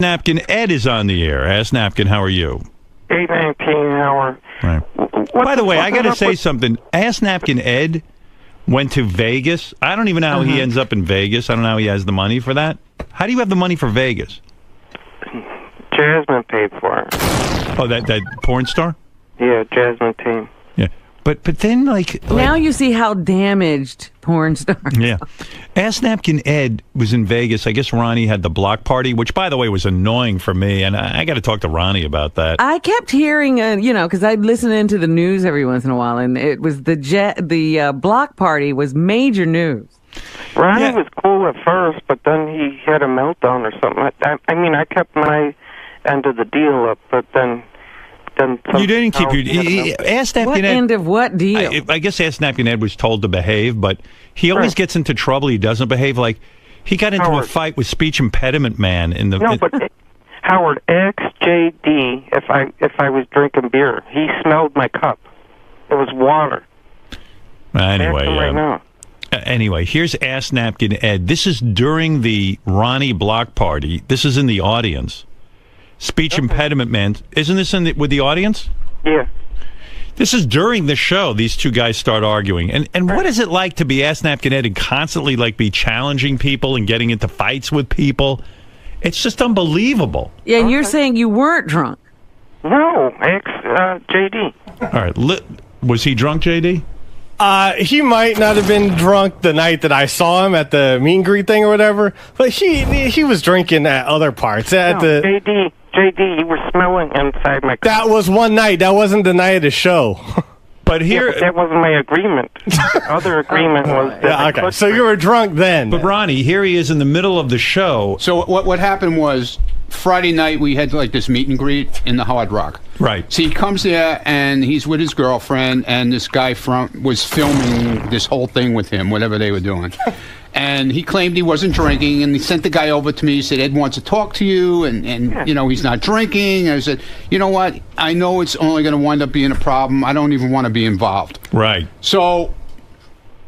Napkin Ed is on the air. Ask Napkin, how are you? 819 hour. Right. By the way, I got to say something. Ask Napkin Ed went to Vegas. I don't even know how he ends up in Vegas. I don't know how he has the money for that. How do you have the money for Vegas? Jasmine paid for it. Oh, that porn star? Yeah, Jasmine team. Yeah. But then, like... Now you see how damaged porn stars are. Yeah. Ask Napkin Ed was in Vegas. I guess Ronnie had the block party, which, by the way, was annoying for me. And I got to talk to Ronnie about that. I kept hearing, because I'd listen into the news every once in a while, and it was the block party was major news. Ronnie was cool at first, but then he had a meltdown or something. I kept my end of the deal up, but then you didn't keep your... Ask Napkin Ed... end of what deal? I guess Ask Napkin Ed was told to behave, but he always gets into trouble. He doesn't behave. Like, he got into a fight with speech impediment man in the... No, but Howard, ask JD if I was drinking beer. He smelled my cup. It was water. Anyway, ask him right now. Anyway, here's Ask Napkin Ed. This is during the Ronnie block party. This is in the audience. Speech impediment man. Isn't this with the audience? Yeah. This is during the show. These two guys start arguing. And what is it like to be Ask Napkin Ed and constantly be challenging people and getting into fights with people? It's just unbelievable. Yeah, and you're saying you weren't drunk. No, ask JD. All right. Was he drunk, JD? He might not have been drunk the night that I saw him at the meet and greet thing or whatever, but he was drinking at other parts. JD, you were smelling inside my cup. That was one night. That wasn't the night of the show. But here... that wasn't my agreement. The other agreement was... Okay, so you were drunk then. But Ronnie, here he is in the middle of the show. So what happened was, Friday night we had this meet and greet in the Hard Rock. Right. So he comes there and he's with his girlfriend, and this guy was filming this whole thing with him, whatever they were doing. And he claimed he wasn't drinking, and he sent the guy over to me. He said, Ed wants to talk to you, and he's not drinking. And I said, you know what? I know it's only going to wind up being a problem. I don't even want to be involved. Right. So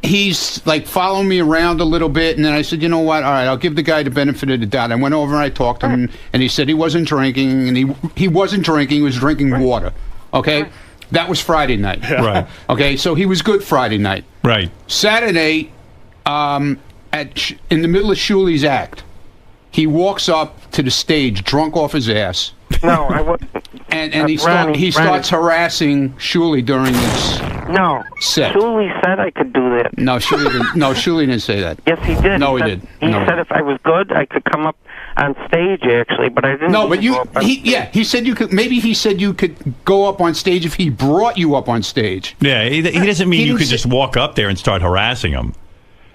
he's following me around a little bit, and then I said, you know what? All right, I'll give the guy the benefit of the doubt. I went over and I talked to him, and he said he wasn't drinking, and he wasn't drinking. He was drinking water. Okay? That was Friday night. Right. Okay, so he was good Friday night. Right. Saturday, in the middle of Shuli's act, he walks up to the stage drunk off his ass. No, I wasn't. And he starts harassing Shuli during this set. Shuli said I could do that. No, Shuli didn't. No, Shuli didn't say that. Yes, he did. No, he did. He said if I was good, I could come up on stage, actually, but I didn't. No, but he said you could. Maybe he said you could go up on stage if he brought you up on stage. Yeah, he doesn't mean you could just walk up there and start harassing him.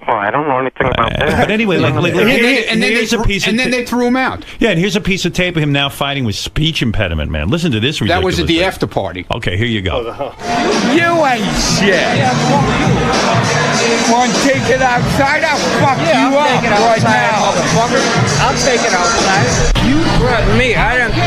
Well, I don't know anything about that. But anyway, and then they threw him out. Yeah, and here's a piece of tape of him now fighting with speech impediment man. Listen to this ridiculous That was at the thing. after party. Okay, here you go. You ain't shit. Want to take it outside? I'll fuck you up right now. I'll take it outside. You threaten me. I didn't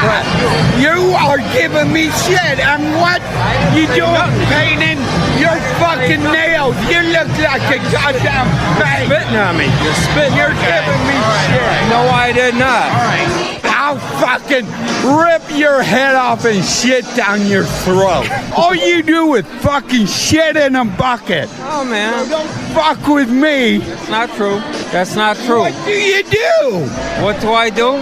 threaten. You are giving me shit. And what you doing? Painting your fucking nails. You look like a goddamn fake. Spitting on me. You're spitting. You're giving me shit. No, I did not. All right. I'll fucking rip your head off and shit down your throat. All you do is fucking shit in a bucket. Oh, man. Don't fuck with me. That's not true. That's not true. What do you do? What do I do?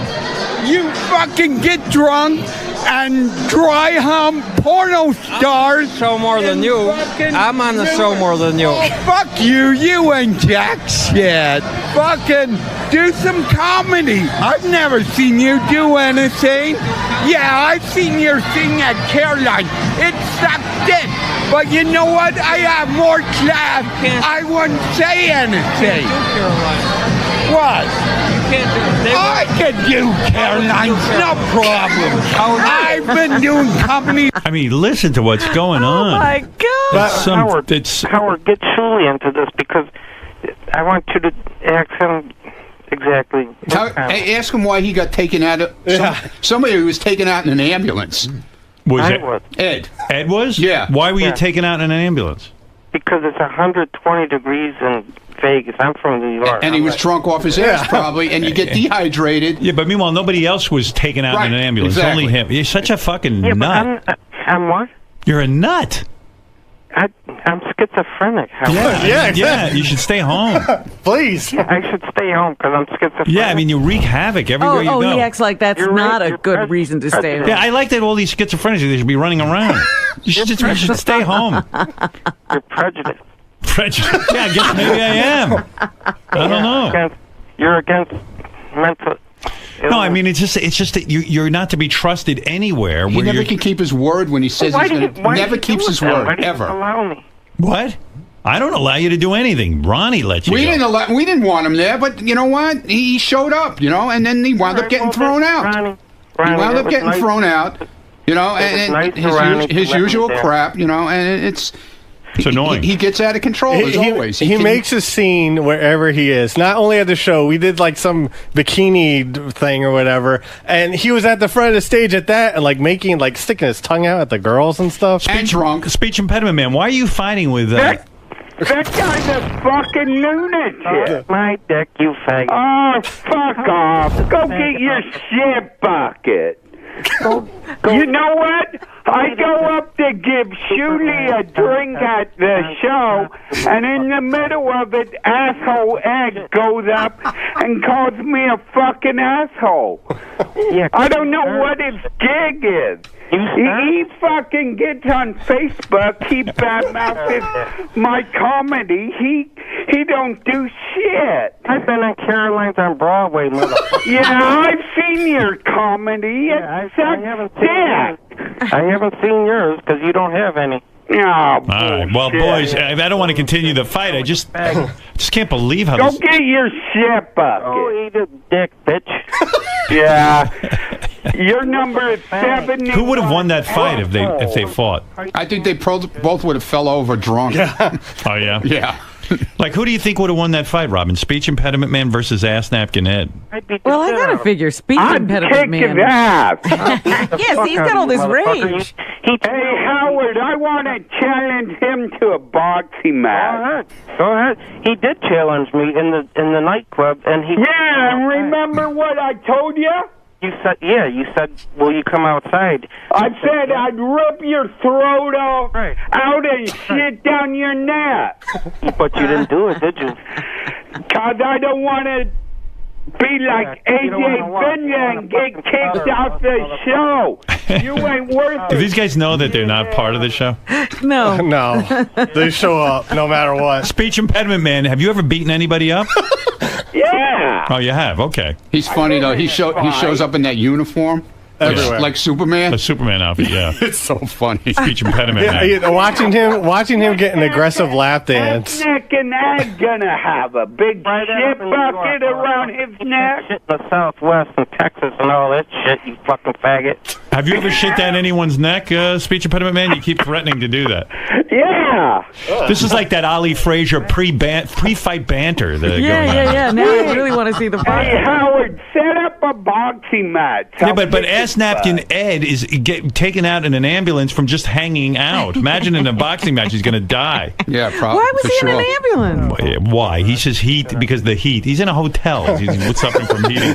You fucking get drunk and dry hump porno stars. Show more than you. I'm on the show more than you. Oh, fuck you. You ain't jack shit. Fucking do some comedy. I've never seen you do anything. Yeah, I've seen your thing at Caroline. It sucked dick. But you know what? I have more class. I wouldn't say anything. What? I could do Caroline's, no problem. I've been doing comedy. I mean, listen to what's going on. Oh my God! Howard, get Shuli into this because I want you to ask him exactly. Ask him why he got taken out of. Somebody was taken out in an ambulance. Was it Ed? Ed was? Yeah. Why were you taken out in an ambulance? Because it's 120 degrees in Vegas. I'm from New York. And he was drunk off his ass, probably, and you get dehydrated. Yeah, but meanwhile, nobody else was taken out in an ambulance. Exactly. Only him. You're such a fucking nut. But I'm what? You're a nut. I'm schizophrenic. Yeah, you should stay home. Please. I should stay home because I'm schizophrenic. Yeah, I mean, you wreak havoc everywhere you go. He acts like that's not a good reason to stay home. Yeah, I like that all these schizophrenics, they should be running around. You should stay home. You're prejudiced. Prejudiced? Yeah, I guess maybe I am. I don't know. You're against mental... No, I mean, it's just that you're not to be trusted anywhere. He never can keep his word when he says he's going to... Never keeps his word, ever. Allow me. What? I don't allow you to do anything. Ronnie let you we go. We didn't want him there, but you know what? He showed up, and then he wound up getting thrown out. Ronnie, he wound up getting thrown out, and his usual crap, and it's annoying. He gets out of control, as always. He makes a scene wherever he is. Not only at the show, we did like some bikini thing or whatever, and he was at the front of the stage at that and sticking his tongue out at the girls and stuff. And drunk. Speech impediment man, why are you fighting with... That guy's a fucking lunatic. My dick, you faggot. Oh, fuck off. Go get your shit bucket. You know what? I go up to give Shuli a drink at the show, and in the middle of it, asshole Ed goes up and calls me a fucking asshole. Yeah, I don't know what his gig is. He fucking gets on Facebook. He badmouths my comedy. He don't do shit. I've been on Caroline's on Broadway, motherfucker. Yeah, I've seen your comedy. I haven't seen yours because you don't have any. Oh, all right. Well, boys, I don't want to continue the fight. I just can't believe how Go this... get your shit bucket. Oh, eat a dick, bitch. Yeah. Your number is 70. Who would have won that fight if they fought? I think they both would have fell over drunk. Oh, yeah? Yeah. Like, who do you think would have won that fight, Robin? Speech impediment man versus ass napkin Ed? Well, I gotta figure speech impediment man. Kicking ass. Yes, he's got all this rage. Hey, Howard, I want to challenge him to a boxing match. Go ahead. He did challenge me in the nightclub, and he... Yeah, and remember what I told you? You said, will you come outside? I said I'd rip your throat off out and shit down your neck. But you didn't do it, did you? Because I don't want to be like AJ Vinya and get kicked off the show. You ain't worth Do it. these guys know that they're not part of the show? No. No, they show up no matter what. Speech impediment man, have you ever beaten anybody up? Yeah. Oh, you have? Okay. He's funny, though. He shows up in that uniform. Everywhere. Like Superman. A Superman outfit, yeah. It's so funny. Speech impediment man. Yeah, watching him get an aggressive lap dance. Nick and Ed gonna have a big shit bucket around his neck. Shit in the Southwest and Texas and all that shit, you fucking faggot. Have you ever shit down anyone's neck, speech impediment man? You keep threatening to do that. Yeah. This is like that Ali Frazier pre-fight banter. Yeah. Now I really want to see the Hey, fight. Howard, set up a boxing match. Yeah, but ass napkin Ed is taken out in an ambulance from just hanging out. Imagine in a boxing match he's going to die. Yeah, probably. Why was for he sure. in an ambulance? Why? He says heat because of the heat. He's in a hotel. He's suffering from heating.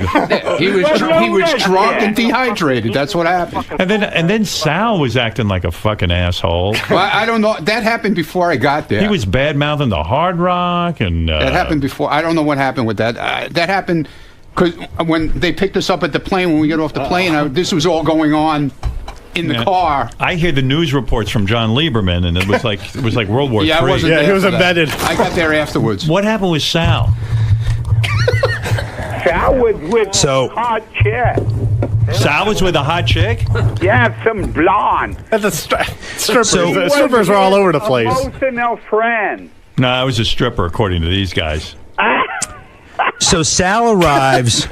He was drunk and dehydrated. That's what happened. And then Sal was acting like a fucking asshole. Well, I don't know. That happened before I got there. He was bad mouthing the Hard Rock and that happened before. I don't know what happened with that. That happened because when they picked us up at the plane, when we got off the plane, this was all going on in the car. I hear the news reports from John Lieberman, and it was like World War III. Yeah, I wasn't there he was for that. embedded. I got there afterwards. What happened with Sal? Sal was with a hot chick. Sal was with a hot chick? Yeah, some blonde. At the strippers. The strippers were all over the place. Emotional friend. No, I was a stripper, according to these guys. So Sal arrives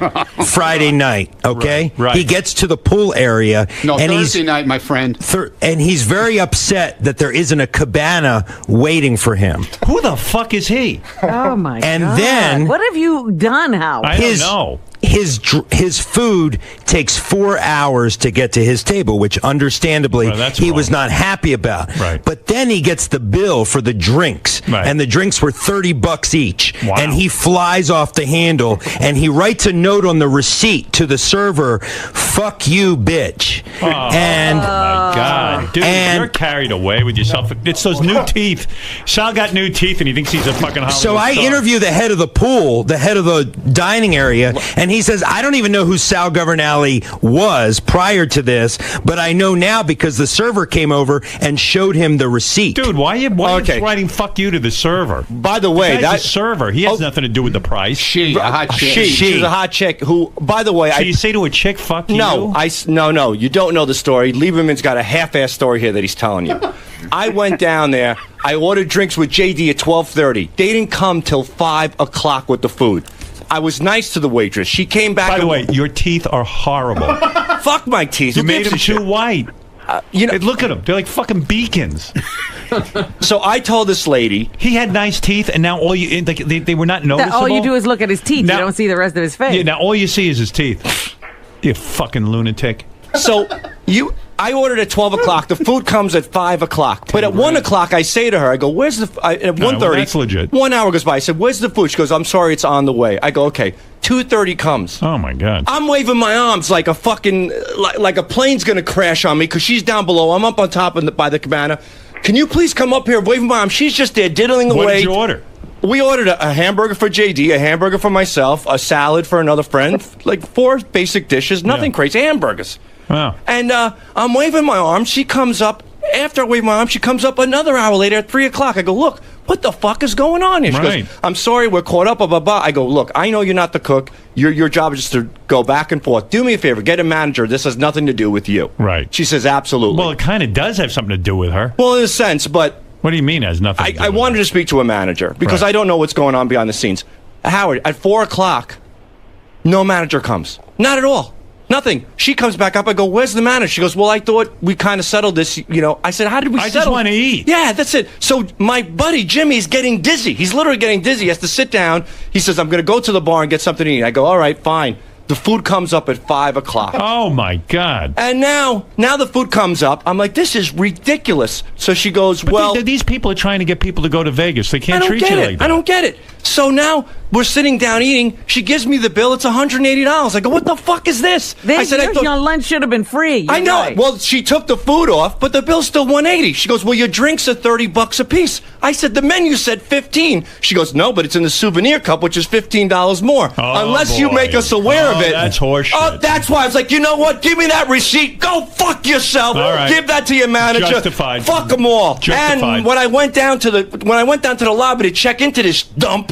Friday night, okay? Right. He gets to the pool area. No, and Thursday night, my friend. And he's very upset that there isn't a cabana waiting for him. Who the fuck is he? Oh, my And God. then- What have you done, Howard? I don't know. his food takes 4 hours to get to his table, which understandably he was not happy about. Right. But then he gets the bill for the drinks, and the drinks were $30 each. Wow. And he flies off the handle, and he writes a note on the receipt to the server, "Fuck you, bitch." Oh my God, dude, you're carried away with yourself. It's those new teeth. Sal got new teeth, and he thinks he's a fucking Hollywood So I star. interview the head of the pool, the head of the dining area, and he says, "I don't even know who Sal Governale was prior to this, but I know now because the server came over and showed him the receipt." Dude, why are you writing "fuck you" to the server? By the way, that's a server. He has nothing to do with the price. A hot chick. She's a hot chick who, by the way, So you say to a chick, "Fuck you"? No, no, you don't know the story. Lieberman's got a half-ass story here that he's telling you. I went down there. I ordered drinks with JD at 12:30. They didn't come till 5 o'clock with the food. I was nice to the waitress. She came back. By the way, your teeth are horrible. Fuck my teeth. You Who made gives them a shit? too white. You know, Hey, look at them. They're like fucking beacons. So I told this lady. He had nice teeth, and now all you they were not noticeable. All you do is look at his teeth. Now- You don't see the rest of his face. Yeah, now all you see is his teeth. You fucking lunatic. So I ordered at 12 o'clock. The food comes at 5 o'clock. But at 1 o'clock, I say to her, I go, "Where's the?" At 1:30, well, that's legit. 1 hour goes by. I said, "Where's the food?" She goes, "I'm sorry, it's on the way." I go, "Okay." 2:30 comes. Oh my God. I'm waving my arms like a fucking like a plane's gonna crash on me because she's down below. I'm up on top by the cabana. Can you please come up here, waving my arms? She's just there diddling away. What did you order? We ordered a hamburger for JD, a hamburger for myself, a salad for another friend, like 4 basic dishes, nothing crazy, hamburgers. Wow. And I'm waving my arms. She comes up. After I wave my arms, she comes up another hour later at 3 o'clock. I go, "Look, what the fuck is going on here?" She Right. goes, "I'm sorry, we're caught up, blah, blah, blah." I go, "Look, I know you're not the cook. Your job is just to go back and forth. Do me a favor, get a manager. This has nothing to do with you." Right. She says, "Absolutely." Well, it kind of does have something to do with her. Well, in a sense, but What do you mean it has nothing to do I with wanted her? to speak to a manager because Right. I don't know what's going on behind the scenes. Howard, at 4 o'clock, no manager comes. Not at all. Nothing. She comes back up. I go, "Where's the manager?" She goes, "Well, I thought we kind of settled this, you know." I said, "How did we I settle?" just want to eat. Yeah, that's it. So my buddy Jimmy's getting dizzy. He's literally getting dizzy. He has to sit down. He says, "I'm going to go to the bar and get something to eat." I go, "All right, fine." The food comes up at 5 o'clock. Oh my God. And now the food comes up. I'm like, "This is ridiculous." So she goes, But "Well, these people are trying to get people to go to Vegas. They I can't don't treat get you it. like that. I don't get it." So now we're sitting down eating. She gives me the bill. It's $180. I go, "What the fuck is this?" I said, Your lunch should have been free. I You're know. right. Well, she took the food off, but the bill's still $180. She goes, "Well, your drinks are $30 a piece." I said, "The menu said 15." She goes, "No, but it's in the souvenir cup, which is $15 more. Oh, Unless you boy. make us aware of Oh, it." that's horseshit. Oh, that's why I was like, "You know what? Give me that receipt. Go fuck yourself. All right. Give that to your manager. Justified. Fuck them all." Justified. And when I went down to the lobby to check into this dump,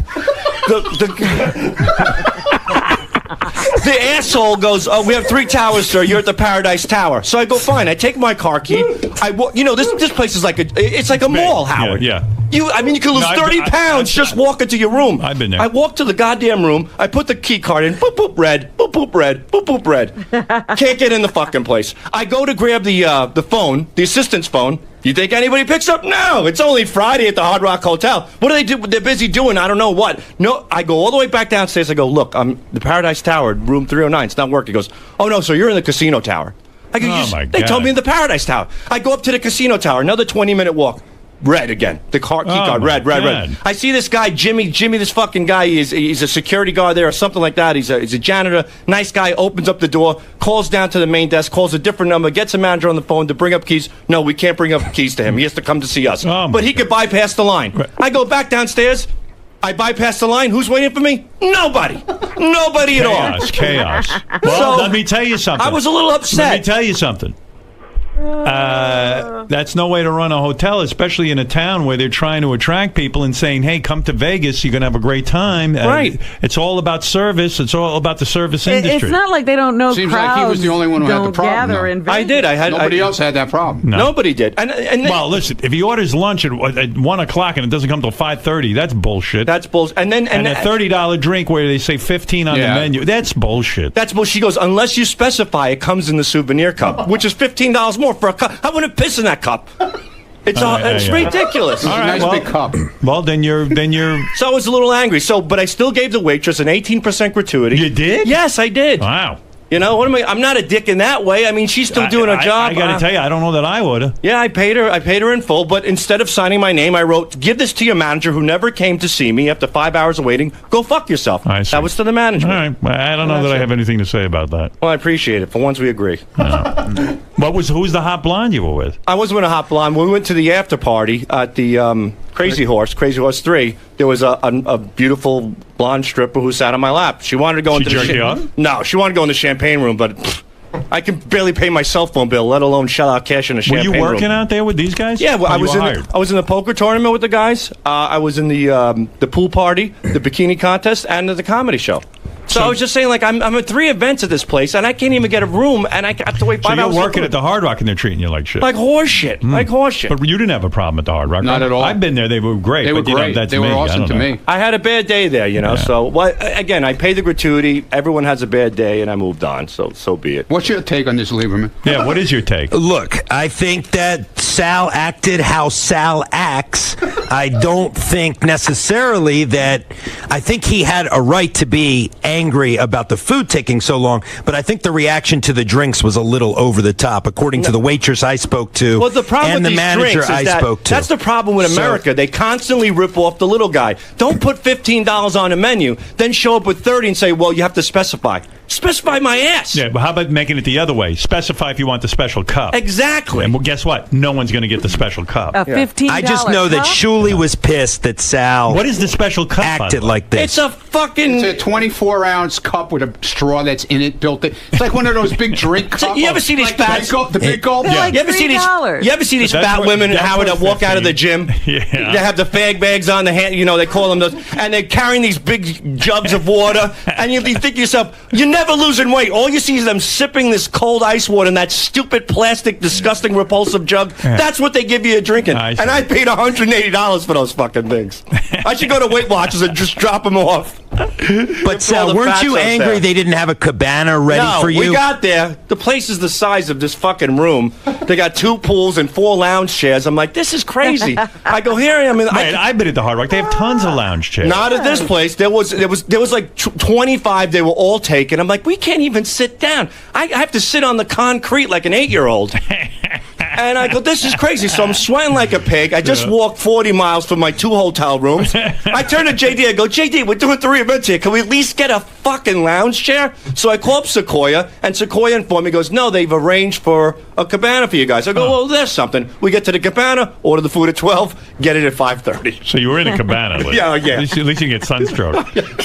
the asshole goes, "Oh, we have 3 towers, sir. You're at the Paradise Tower." So I go, "Fine." I take my car key. This place is like a mall, Howard. Yeah. You could lose No, 30 pounds just walking to your room. I've been there. I walk to the goddamn room. I put the key card in. Boop boop red. Boop boop red. Boop boop red. Can't get in the fucking place. I go to grab the phone, the assistant's phone. You think anybody picks up? No, it's only Friday at the Hard Rock Hotel. What do they do? They're busy doing I don't know what. No, I go all the way back downstairs. I go, "Look, I'm the Paradise Tower, room 309. It's not working." He goes, "Oh no, so you're in the casino tower." I go, Oh, my "They God. told me in the Paradise Tower." I go up to the casino tower. Another 20-minute walk. Red again. The key Oh, card. my Red. God. I see this guy, Jimmy, this fucking guy, he's a security guard there or something like that. He's a janitor. Nice guy, opens up the door, calls down to the main desk, calls a different number, gets a manager on the phone to bring up keys. No, we can't bring up keys to him. He has to come to see us. Oh, my But he could bypass the line. Right. I go back downstairs. I bypass the line. Who's waiting for me? Nobody. Nobody at all. Chaos. Well, So, let me tell you something. I was a little upset. Let me tell you something. That's no way to run a hotel, especially in a town where they're trying to attract people and saying, "Hey, come to Vegas. You're going to have a great time." Right. It's all about service. It's all about the service It's industry. not like they don't know Seems crowds like he was the only one who had the don't problem, gather though. in Vegas. I did. Nobody else had that problem. No. Nobody did. And Well, listen, if he orders lunch at 1 o'clock and it doesn't come till 5:30, that's bullshit. that's bullshit. And a $30 drink where they say 15 on Yeah. the menu, that's bullshit. That's what she goes, "Unless you specify it comes in the souvenir cup, which is $15 more for a cup." I wouldn't piss in that cup. It's ridiculous. All right, Nice big cup. Well, then you're. So I was a little angry. But I still gave the waitress an 18% gratuity. You did? Yes, I did. Wow. You know, what am I? I'm not a dick in that way. I mean, she's still doing her job. I got to tell you, I don't know that I would. Yeah, I paid her in full, but instead of signing my name, I wrote, "Give this to your manager who never came to see me after 5 hours of waiting. Go fuck yourself." That was to the management. All right. Well, I don't know that I have anything to say about that. Well, I appreciate it. For once, we agree. Who's the hot blonde you were with? I wasn't with a hot blonde. When we went to the after party at the Crazy Horse 3, there was a beautiful blonde stripper who sat on my lap. She wanted to go into the... She jerked you off? No, she wanted to go in the champagne room, but I can barely pay my cell phone bill, let alone shell out cash in a champagne room. Were you working out there with these guys? Yeah, well, I was hired? in the poker tournament with the guys. I was in the pool party, the bikini contest, and the comedy show. So I was just saying, like, I'm at 3 events at this place, and I can't even get a room, and I have to wait 5 hours. So you're working at the Hard Rock, and they're treating you like shit. Like horse shit. Like horse shit. But you didn't have a problem at the Hard Rock. Not at all. I've been there. They were great. They were great. That's They were awesome to me. I had a bad day there, you know. So, again, I paid the gratuity. Everyone has a bad day, and I moved on. So be it. What's your take on this, Lieberman? Yeah, what is your take? Look, I think that Sal acted how Sal acts. I don't think necessarily that... I think he had a right to be angry about the food taking so long, but I think the reaction to the drinks was a little over the top, according to the waitress I spoke to Well, the problem and with the these manager drinks is I spoke to. That's the problem with America. They constantly rip off the little guy. Don't put $15 on a menu, then show up with 30 and say, well, you have to specify. Specify my ass. Yeah, but how about making it the other way? Specify if you want the special cup. Exactly. And well, guess what? No one's going to get the special cup. A $15 I just know that Shuli was pissed that Sal What is the special cup? acted like this. It's a fucking... It's a 24-ounce cup with a straw that's in it built in. It's like one of those big drink cups. You ever see these fat... The big gulp? They're like You ever see these? $3. You ever see these But that's fat what- women, that's Howard, what's that walk out of the 15. gym? Yeah. They have the fag bags on the hand. You know, they call them those, and they're carrying these big jugs of water. And you think to yourself, you're never losing weight. All you see is them sipping this cold ice water in that stupid plastic, disgusting, repulsive jug. That's what they give you a drinking. And I paid $180 for those fucking things. I should go to Weight Watchers and just drop them off. But Sal, weren't you angry they didn't have a cabana ready for you? We got there. The place is the size of this fucking room. They got 2 pools and 4 lounge chairs. I'm like, this is crazy. I go, here I am. I've been at the Hard Rock. They have tons of lounge chairs. Not at this place. There was like 25. They were all taken. I'm like, we can't even sit down. I have to sit on the concrete like an 8-year-old. And I go, this is crazy. So I'm sweating like a pig. I just walked 40 miles from my 2 hotel rooms. I turn to JD. I go, JD, we're doing 3 events here. Can we at least get a fucking lounge chair? So I call up Sequoia, and Sequoia informed me, goes, no, they've arranged for a cabana for you guys. I go, well, there's something. We get to the cabana, order the food at 12, get it at 5:30. So you were in a cabana. At least. Yeah. At least you get sunstroke.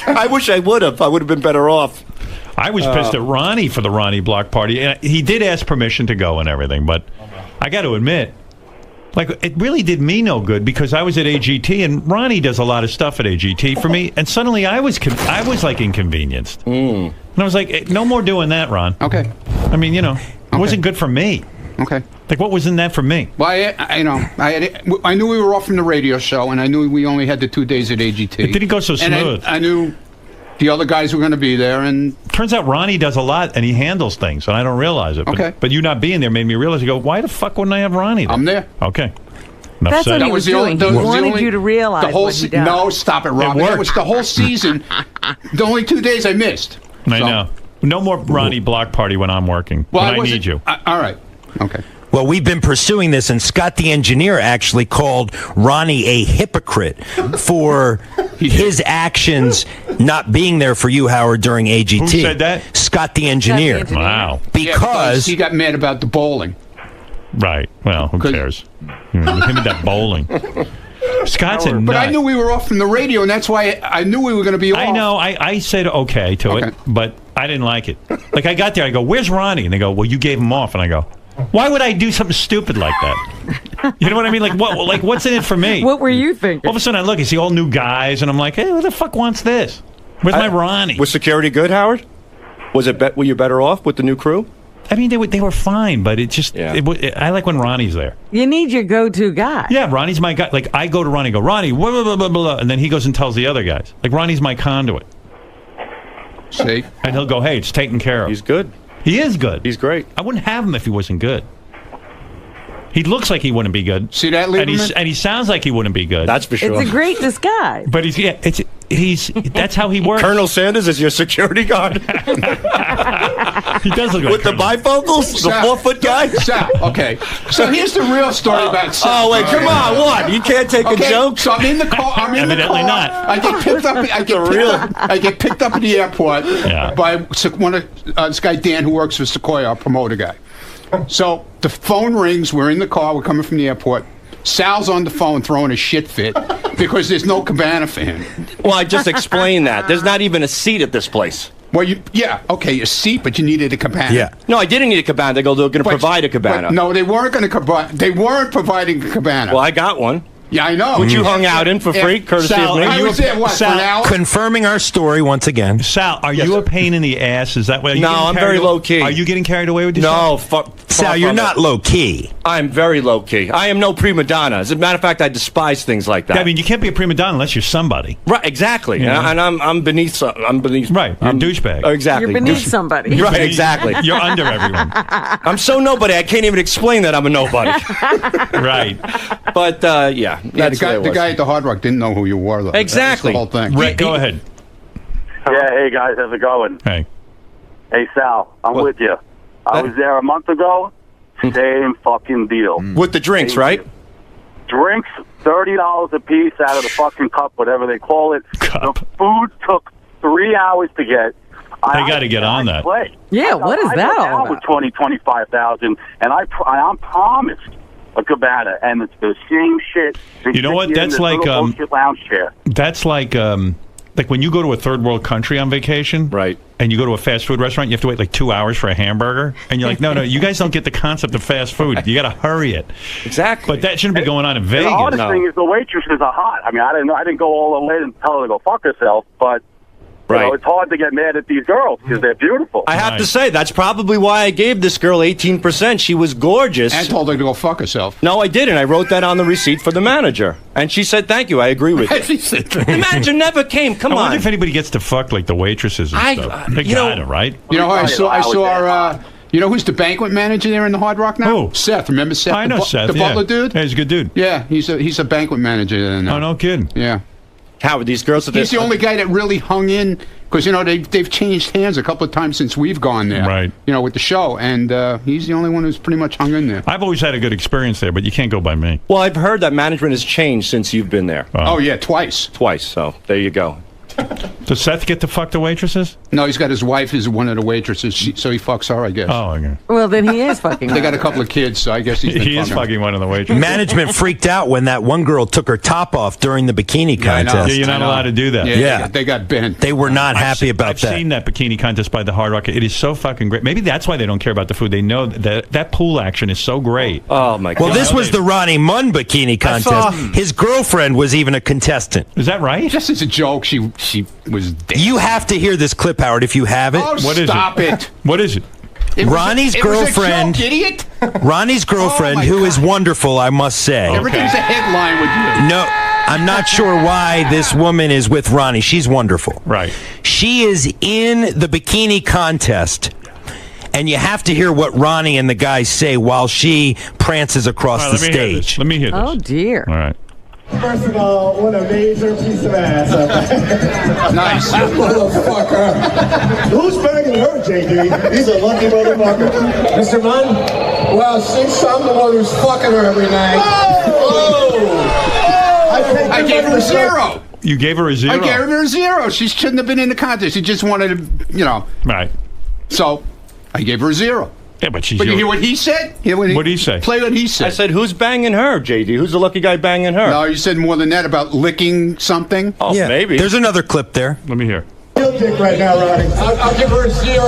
I wish I would have. I would have been better off. I was pissed at Ronnie for the Ronnie Block party. And he did ask permission to go and everything, but I got to admit, like, it really did me no good because I was at AGT and Ronnie does a lot of stuff at AGT for me, and suddenly I was like inconvenienced. And I was like, no more doing that, Ron. Okay. I mean, it wasn't good for me. Okay. Like, what was in that for me? Well, I knew we were off from the radio show, and I knew we only had the 2 days at AGT. It didn't go so And smooth. I knew the other guys were going to be there, and turns out Ronnie does a lot, and he handles things, and I don't realize it. Okay. But you not being there made me realize. You go, why the fuck wouldn't I have Ronnie there? I'm there. Okay. That's what he was doing. He wanted you to realize the whole what he does. No, stop it, Rob. It was the whole season. The only 2 days I missed. I know. No more Ronnie Block party when I'm working. Well, when I need you. All right. Okay. Well, we've been pursuing this, and Scott the engineer actually called Ronnie a hypocrite for his actions not being there for you, Howard, during AGT. Who said that? Scott the engineer. Wow. Because he got mad about the bowling. Right. Well, who cares? Him and that bowling. Scott's a nut. But I knew we were off from the radio, and that's why I knew we were going to be off. I know. I said okay to it, but I didn't like it. Like, I got there, I go, where's Ronnie? And they go, well, you gave him off. And I go, why would I do something stupid like that? You know what I mean? Like, what's in it for me? What were you thinking? All of a sudden, I look, I see all new guys, and I'm like, hey, who the fuck wants this? Where's my Ronnie? Was security good, Howard? Were you better off with the new crew? I mean, they were fine, but it just, I like when Ronnie's there. You need your go-to guy. Yeah, Ronnie's my guy. Like, I go to Ronnie, Ronnie, blah, blah, blah, blah, blah, and then he goes and tells the other guys. Like, Ronnie's my conduit. See? And he'll go, hey, it's taken care of. He's good. He is good. He's great. I wouldn't have him if he wasn't good. He looks like he wouldn't be good. See that, and Lieberman? he sounds like he wouldn't be good. That's for sure. It's a great disguise. But he's that's how he works. Colonel Sanders is your security guard He does look like with the Colonel. bifocals, the Sal, 4-foot guy. Sal, okay. So here's the real story about Sal. Oh wait, come on! What? You can't take a Okay, joke? so I'm in the car. Evidently not. I get picked up. I get picked up at the airport by one of this guy Dan who works for Sequoia, our promoter guy. So the phone rings. We're in the car. We're coming from the airport. Sal's on the phone throwing a shit fit because there's no cabana for him. Well, I just explained that. There's not even a seat at this place. Well, okay, a seat, but you needed a cabana. Yeah. No, I didn't need a cabana. They're going to provide a cabana. But no, they weren't going to. They weren't providing a cabana. Well, I got one. Yeah, I know. Which you hung out in for free, courtesy Sal, of me. I was there, what, for an hour? Confirming our story once again. Sal, are you a pain in the ass? Is that what? No, I'm very low key. Are you getting carried away with yourself? No, Sal, you're not low key. I'm very low key. I am no prima donna. As a matter of fact, I despise things like that. I mean, you can't be a prima donna unless you're somebody. Right, exactly. Yeah. And I'm beneath. I'm beneath. Right, you're a douchebag. Oh, exactly. You're beneath somebody. Right, exactly. You're under everyone. I'm so nobody. I can't even explain that I'm a nobody. Right. But yeah, that's the guy at the Hard Rock didn't know who you were, though. Exactly. That was the whole thing. Rick, go ahead. Yeah, hey guys, how's it going? Hey. Hey Sal, I'm with you. I was there a month ago. Same fucking deal. With the drinks, right? Drinks, $30 a piece out of the fucking cup, whatever they call it. Cup. The food took 3 hours to get. They got to get on that. Yeah, what is that all about? With 25,000, and I'm promised a cabana, and it's the same shit. You know what? That's like bullshit lounge chair. That's like when you go to a third world country on vacation, right? And you go to a fast food restaurant, you have to wait like 2 hours for a hamburger, and you're like, no, you guys don't get the concept of fast food. You got to hurry it. Exactly. But that shouldn't be going on in Vegas. The hardest thing is the waitresses are hot. I mean, I didn't go all the way and tell her to go fuck herself, but. You know, it's hard to get mad at these girls because they're beautiful. I have to say, that's probably why I gave this girl 18%. She was gorgeous. And told her to go fuck herself. No, I didn't. I wrote that on the receipt for the manager. And she said, thank you. I agree with you. The manager never came. Come I on. wonder if anybody gets to fuck like the waitresses and stuff. They gotta, right? You know, I saw you know who's the banquet manager there in the Hard Rock now? Who? Seth. Remember Seth? I know Seth. The butler dude? Yeah, he's a good dude. Yeah, he's a banquet manager there now. Oh, no kidding. Yeah. How are these girls? He's the only guy that really hung in because, you know, they've changed hands a couple of times since we've gone there. Right. You know, with the show. And he's the only one who's pretty much hung in there. I've always had a good experience there, but you can't go by me. Well, I've heard that management has changed since you've been there. Oh, yeah, twice. Twice, so there you go. Does Seth get to fuck the waitresses? No, he's got his wife is one of the waitresses, so he fucks her, I guess. Oh, okay. Well, then he is fucking. They got a couple of kids, so I guess he's been He is fucking one of the waitresses. Management freaked out when that one girl took her top off during the bikini contest. Yeah, you're not allowed to do that. Yeah. They got bent. They were not happy about I've that. seen that bikini contest by the Hard Rock. It is so fucking great. Maybe that's why they don't care about the food. They know that pool action is so great. Oh, my God. Well, this was the Ronnie Munn bikini contest. His girlfriend was even a contestant. Is that right? Just as a joke, she was dead. You have to hear this clip, Howard, if you have it. Oh, What is stop it. What is it? Ronnie's girlfriend. It was a joke, idiot. Ronnie's girlfriend, who is wonderful, I must say. Everything's a headline with you. No, I'm not sure why this woman is with Ronnie. She's wonderful. Right. She is in the bikini contest. And you have to hear what Ronnie and the guys say while she prances across the stage. Let me hear this. Oh dear. All right. First of all, what a major piece of ass. Nice. Motherfucker. Who's banging her, JD? He's a lucky motherfucker. Mr. Munn? Well, I'm the one who's fucking her every night. I gave her a 0. You gave her a 0? I gave her a 0. She shouldn't have been in the contest. She just wanted to, you know. Right. So, I gave her a 0. Yeah, but she's. But you hear what he said? What did he say? Play what he said. I said, who's banging her, JD? Who's the lucky guy banging her? No, you said more than that about licking something. Oh, Yeah, maybe. There's another clip there. Let me hear. Heel dick right now, Ronnie. I'll give her a 0.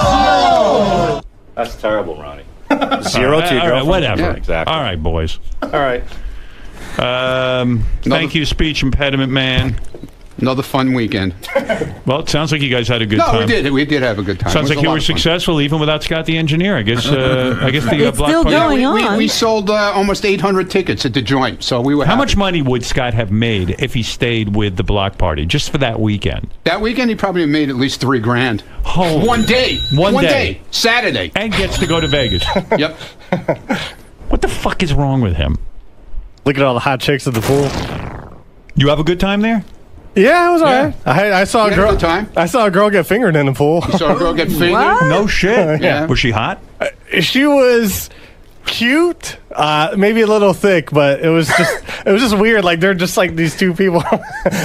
Oh! That's terrible, Ronnie. 0 to your All right, girlfriend? whatever. Yeah, exactly. All right, boys. All right. Thank you, speech impediment man. Another fun weekend. Well, it sounds like you guys had a good No, time. we did. We did have a good time. Sounds It was like a you lot were of fun. successful even without Scott the engineer. I guess. I guess the It's block still party. going on. We sold almost 800 tickets at the joint, so we were How happy. much money would Scott have made if he stayed with the block party just for that weekend? That weekend, he probably made at least $3 grand. Holy. One day. One day. Saturday. And gets to go to Vegas. Yep. What the fuck is wrong with him? Look at all the hot chicks at the pool. You have a good time there? Yeah, it was alright. I saw a girl. I saw a girl get fingered in the pool. You saw a girl get fingered? No shit. Yeah. Was she hot? She was cute, maybe a little thick, but it was just weird. Like they're just like these two people.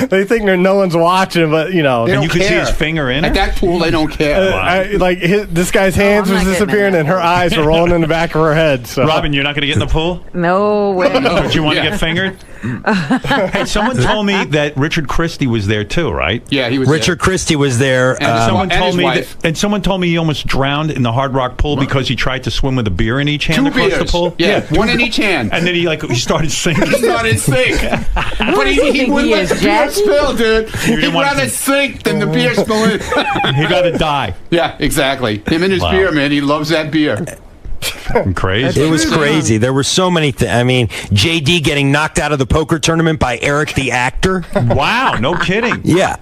They think no one's watching, but you know. And you could see his finger in her? At that pool, they don't care. This guy's hands was disappearing, and her eyes were rolling in the back of her head. So. Robin, you're not going to get in the pool? No way. Don't you want to get fingered? Hey, someone told me that Richard Christie was there too, right? Yeah, he was. Richard Christie was there. And someone told me he almost drowned in the Hard Rock pool because he tried to swim with a beer in each hand across the pool. Yeah, one in each hand. And then he started sinking. He started sinking. But he wouldn't let the beer spill, dude. He'd rather sink than the beer spill in. He'd rather die. Yeah, exactly. Him and his beer, man. He loves that beer. Crazy. It was crazy. There were so many things. I mean, JD getting knocked out of the poker tournament by Eric the actor. Wow, no kidding. Yeah.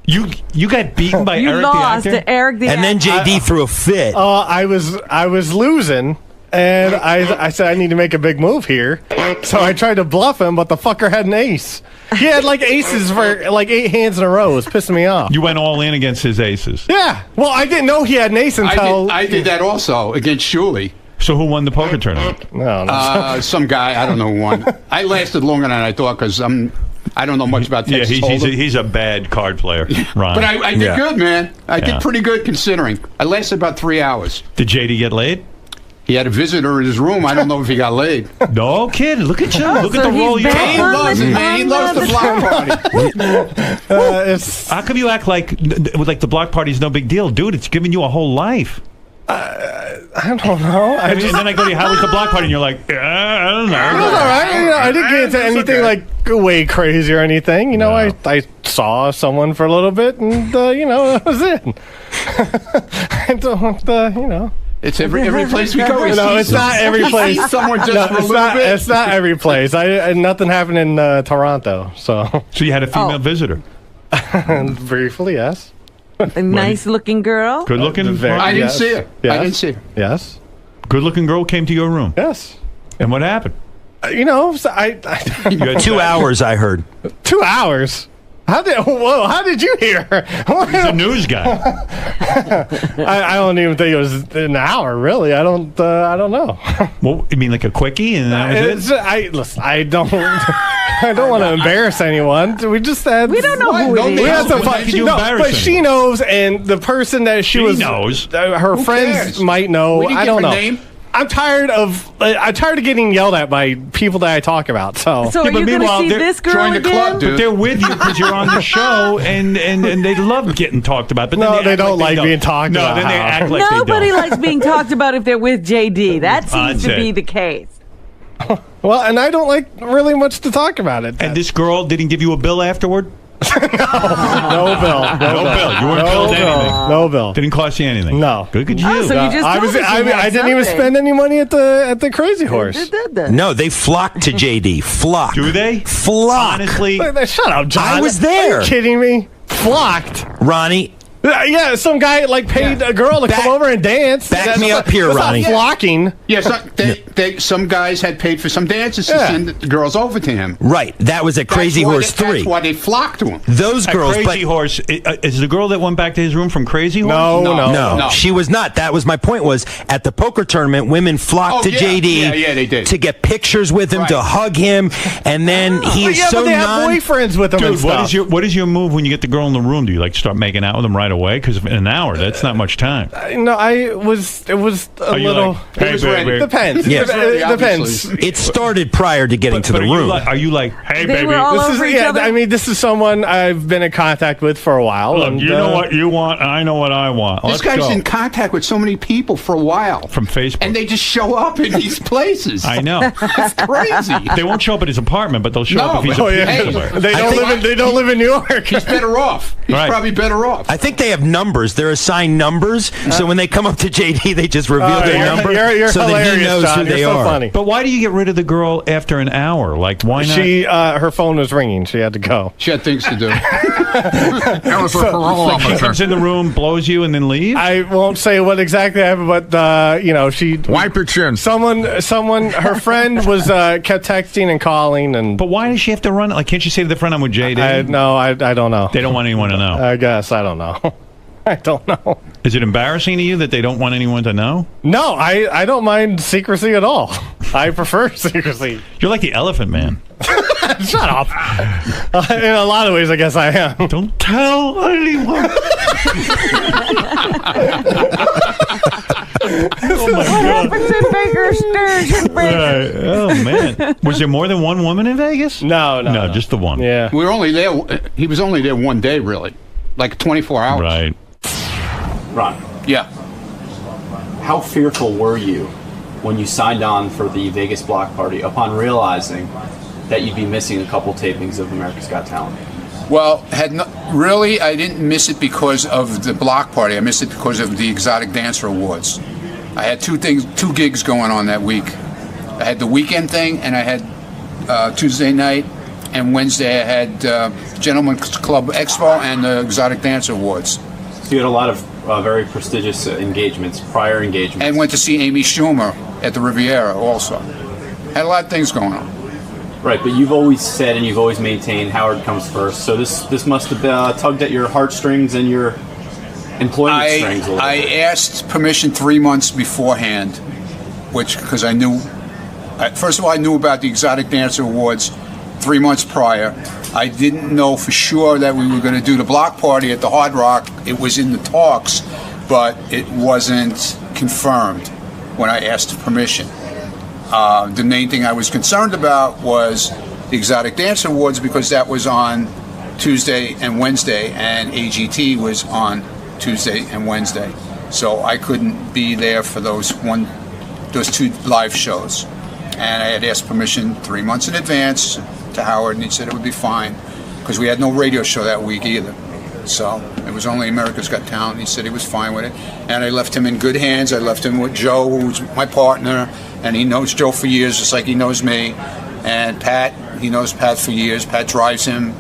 You got beaten by Eric the actor? To Eric the and then JD threw a fit. I was losing. And I said, I need to make a big move here. So I tried to bluff him, but the fucker had an ace. He had like aces for like 8 hands in a row. It was pissing me off. You went all in against his aces. Yeah. Well, I didn't know he had an ace until... I did that also against Shuley. So who won the poker tournament? No. Some guy, I don't know who won. I lasted longer than I thought because I don't know much about Texas Hold'em. He's a bad card player, Ron. But I did good, man. I did pretty good considering. I lasted about 3 hours. Did JD get laid? He had a visitor in his room. I don't know if he got laid. No kid, look at you. Look at the role you're playing. He loves it, man. He loves the block party. How come you act like the block party's no big deal? Dude, it's giving you a whole life. I don't know. And then I go to you, how was the block party? And you're like, I don't know. It was all right. I didn't get into anything like way crazy or anything. I saw someone for a little bit, and that was it. I don't, It's every place we go. No, it's not every place. Someone just for a little bit. It's not every place. Nothing happened in Toronto. So you had a female visitor? Briefly, yes. A nice-looking girl. Good-looking. I didn't see her. Yes. I didn't see her. Yes. Good-looking girl came to your room. Yes. And what happened? You had 2 hours, I heard. 2 hours. How did you hear? He's a news guy. I don't even think it was an hour. Really, I don't know. Well, you mean like a quickie, and that was it? I don't want to embarrass anyone. We just had. We don't know who it is. We had some fun. But she knows, and the person that she knows. Her friends might know. I don't know. Name? I'm tired of getting yelled at by people that I talk about. So are you going to see this girl join the again? club, dude. But they're with you because you're on the show, and they love getting talked about. But no, they don't like being talked about. No, then they act like Nobody they don't. likes being talked about if they're with JD. That seems to be the case. Well, and I don't like really much to talk about it. And this girl didn't give you a bill afterward? No bill. You weren't billed anything. No bill. Didn't cost you anything. No. Good at you. Oh, so you just I didn't even spend any money at the Crazy Horse. No, they flocked to JD. Flocked. Do they? Flock. Honestly. Shut up, John. I was there. Are you kidding me? Flocked. Ronnie. Yeah, some guy paid a girl to come over and dance. Back me up here, that's Ronnie. Not flocking. Yeah, some guys had paid for some dances to send the girls over to him. Right, that was at Crazy Horse 3. That's why they flocked to him. Those girls. Crazy Horse, is the girl that went back to his room from Crazy Horse? No, she was not. That was my point. Was at the poker tournament, women flocked to JD. Yeah, they did. To get pictures with him, to hug him, and then he is so but they have boyfriends with them. Dude, and stuff. what is your move when you get the girl in the room? Do you start making out with them right away? Because in an hour, that's not much time. No, it was a little. Hey, baby. Depends. Yes. It depends. It started prior to getting to the room. Are you like, hey, They baby? were all over each other? I mean, this is someone I've been in contact with for a while. Look, and, you know what you want, and I know what I want. This guy's in contact with so many people for a while. From Facebook. And they just show up in these places. I know. It's crazy. They won't show up at his apartment, but they'll show up if he's They don't live in New York. He's better off. He's probably better off. I think they have numbers. They're assigned numbers. So when they come up to JD, they just reveal their number. You're so that he hilarious, knows John. who they You're so are. funny. But why do you get rid of the girl after an hour? Like, why not? Her phone was ringing. She had to go. She had things to do. That was a parole She officer. comes in the room, blows you, and then leaves? I won't say what exactly happened, but she Wipe your chin. someone, her friend was kept texting and calling, and But why does she have to run? Like, can't you say to the front, I'm with JD? I don't know. They don't want anyone to know. I guess I don't know. I don't know. Is it embarrassing to you that they don't want anyone to know? No, I don't mind secrecy at all. I prefer secrecy. You're like the Elephant Man. Shut up. In a lot of ways, I guess I am. Don't tell anyone. Oh my God. Happens in Baker stays in Baker. Right. Oh man. Was there more than one woman in Vegas? No, just the one. Yeah. We were only there. He was only there one day, really, like 24 hours. Right. Ron, Yeah. how fearful were you when you signed on for the Vegas block party upon realizing that you'd be missing a couple tapings of America's Got Talent? Well, really, I didn't miss it because of the block party. I missed it because of the Exotic Dancer Awards. I had two gigs going on that week. I had the weekend thing, and I had Tuesday night, and Wednesday I had Gentlemen's Club Expo and the Exotic Dancer Awards. So you had a lot of very prestigious engagements, prior engagements. And went to see Amy Schumer at the Riviera also. Had a lot of things going on. Right, but you've always said and you've always maintained Howard comes first. So this must have tugged at your heartstrings and your employment strings a little I bit. asked permission 3 months beforehand, because I knew. First of all, I knew about the Exotic Dancer Awards 3 months prior. I didn't know for sure that we were going to do the block party at the Hard Rock. It was in the talks, but it wasn't confirmed when I asked permission. The main thing I was concerned about was the Exotic Dancer Awards because that was on Tuesday and Wednesday, and AGT was on Tuesday and Wednesday. So I couldn't be there for those two live shows. And I had asked permission 3 months in advance to Howard, and he said it would be fine because we had no radio show that week either. So it was only America's Got Talent. He said he was fine with it. And I left him in good hands. I left him with Joe, who's my partner, and he knows Joe for years, just like he knows me. And Pat, he knows Pat for years. Pat drives him,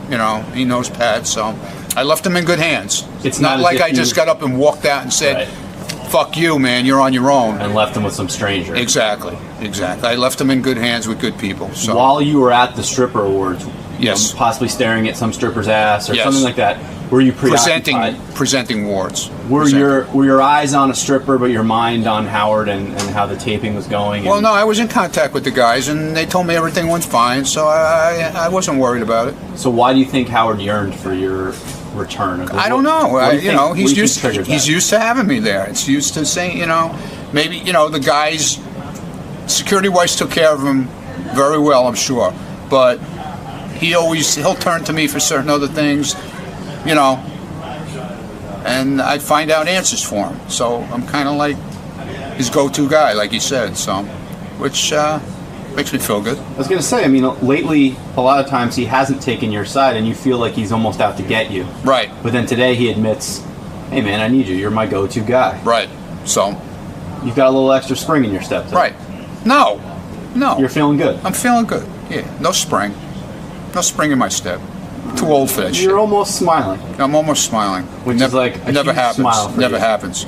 he knows Pat. So I left him in good hands. It's not not like as if I just got up and walked out and said, Right. fuck you, man, you're on your own. And left him with some stranger. Exactly. I left him in good hands with good people. So While you were at the stripper awards, Yes. possibly staring at some stripper's ass or Yes. something like that, were you preoccupied? presenting awards. Were your eyes on a stripper, but your mind on Howard and how the taping was going? Well, no, I was in contact with the guys, and they told me everything went fine, so I wasn't worried about it. So why do you think Howard yearned for your return? I don't know. What do you think- He's what do you used think triggered he's that? used to having me there. It's used to saying, maybe the guys, security-wise, took care of him very well, I'm sure, but he'll turn to me for certain other things, and I find out answers for him. So I'm kind of like his go-to guy, like he said. So, which makes me feel good. I was going to say, lately, a lot of times he hasn't taken your side, and you feel like he's almost out to get you. Right. But then today he admits, hey man, I need you. You're my go-to guy. Right. So. You've got a little extra spring in your step today. Right. No. You're feeling good. I'm feeling good. Yeah. No spring. No spring in my step. Too old for that shit. You're almost smiling. I'm almost smiling. Which is like a never huge happens. smile for Never you. happens.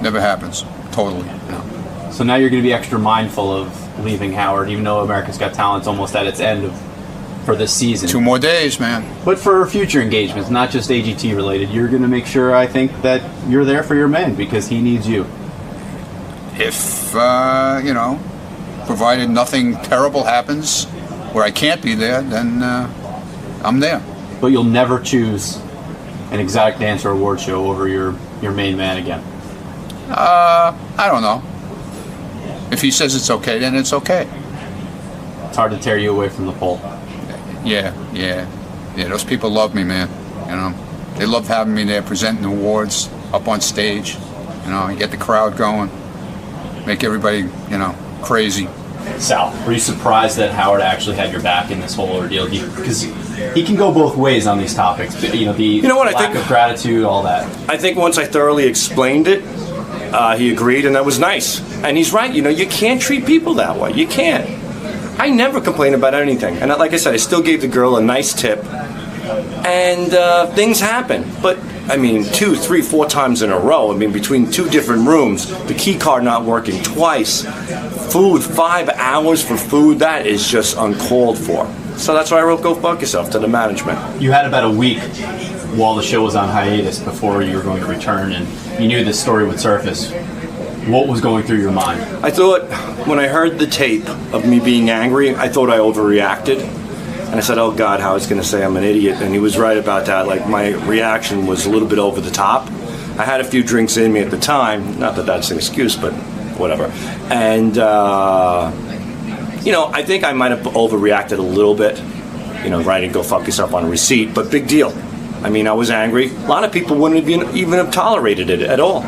Never happens. Totally. No. So now you're going to be extra mindful of leaving Howard, even though America's Got Talent's almost at its end for this season. 2 more days, man. But for future engagements, not just AGT related, you're going to make sure, I think, that you're there for your man because he needs you. If, provided nothing terrible happens where I can't be there, then I'm there. But you'll never choose an Exotic Dancer Award show over your main man again. I don't know. If he says it's okay, then it's okay. It's hard to tear you away from the pole. Yeah. Those people love me, man. They love having me there presenting awards up on stage. You get the crowd going, make everybody, crazy. Sal, were you surprised that Howard actually had your back in this whole ordeal? Because he can go both ways on these topics. You know, lack of gratitude, all that. I think once I thoroughly explained it, he agreed, and that was nice. And he's right. You know, you can't treat people that way. You can't. I never complain about anything. And like I said, I still gave the girl a nice tip. And things happen. But, I mean, 2, 3, 4 times in a row, I mean, between 2 different rooms, the key card not working twice, food, 5 hours for food, that is just uncalled for. So that's why I wrote Go Fuck Yourself to the management. You had about a week while the show was on hiatus before you were going to return, and you knew this story would surface. What was going through your mind? I thought, when I heard the tape of me being angry, I thought I overreacted. And I said, oh God, Howard's going to say I'm an idiot. And he was right about that. Like, my reaction was a little bit over the top. I had a few drinks in me at the time. Not that that's an excuse, but whatever. And, you know, I think I might have overreacted a little bit. You know, writing Go Fuck Yourself on a receipt, but big deal. I mean, I was angry. A lot of people wouldn't even have tolerated it at all.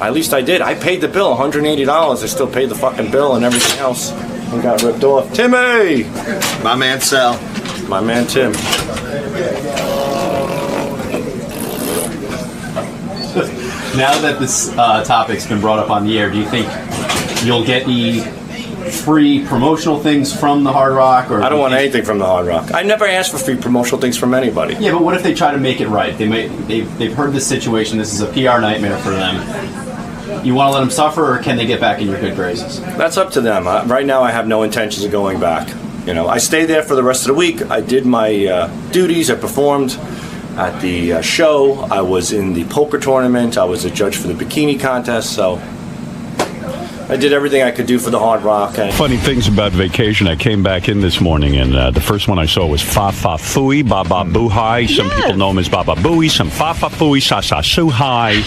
At least I did. I paid the bill, $180. I still paid the fucking bill and everything else. And got ripped off. Timmy! My man Sal. My man Tim. Now that this topic's been brought up on the air, do you think you'll get any free promotional things from the Hard Rock? Or I don't want anything from the Hard Rock. I never asked for free promotional things from anybody. Yeah, but what if they try to make it right? They've heard this situation. This is a PR nightmare for them. You want to let them suffer, or can they get back in your good graces? That's up to them. Right now, I have no intentions of going back. You know, I stayed there for the rest of the week. I did my duties. I performed at the show. I was in the poker tournament. I was a judge for the bikini contest. So I did everything I could do for the Hard Rock. Funny things about vacation. I came back in this morning, and the first one I saw was Fa Fa Fooey, Baba Boohai. Some people know him as Baba Booey, some Fa Fa Fooey, Sa Sa Suhai.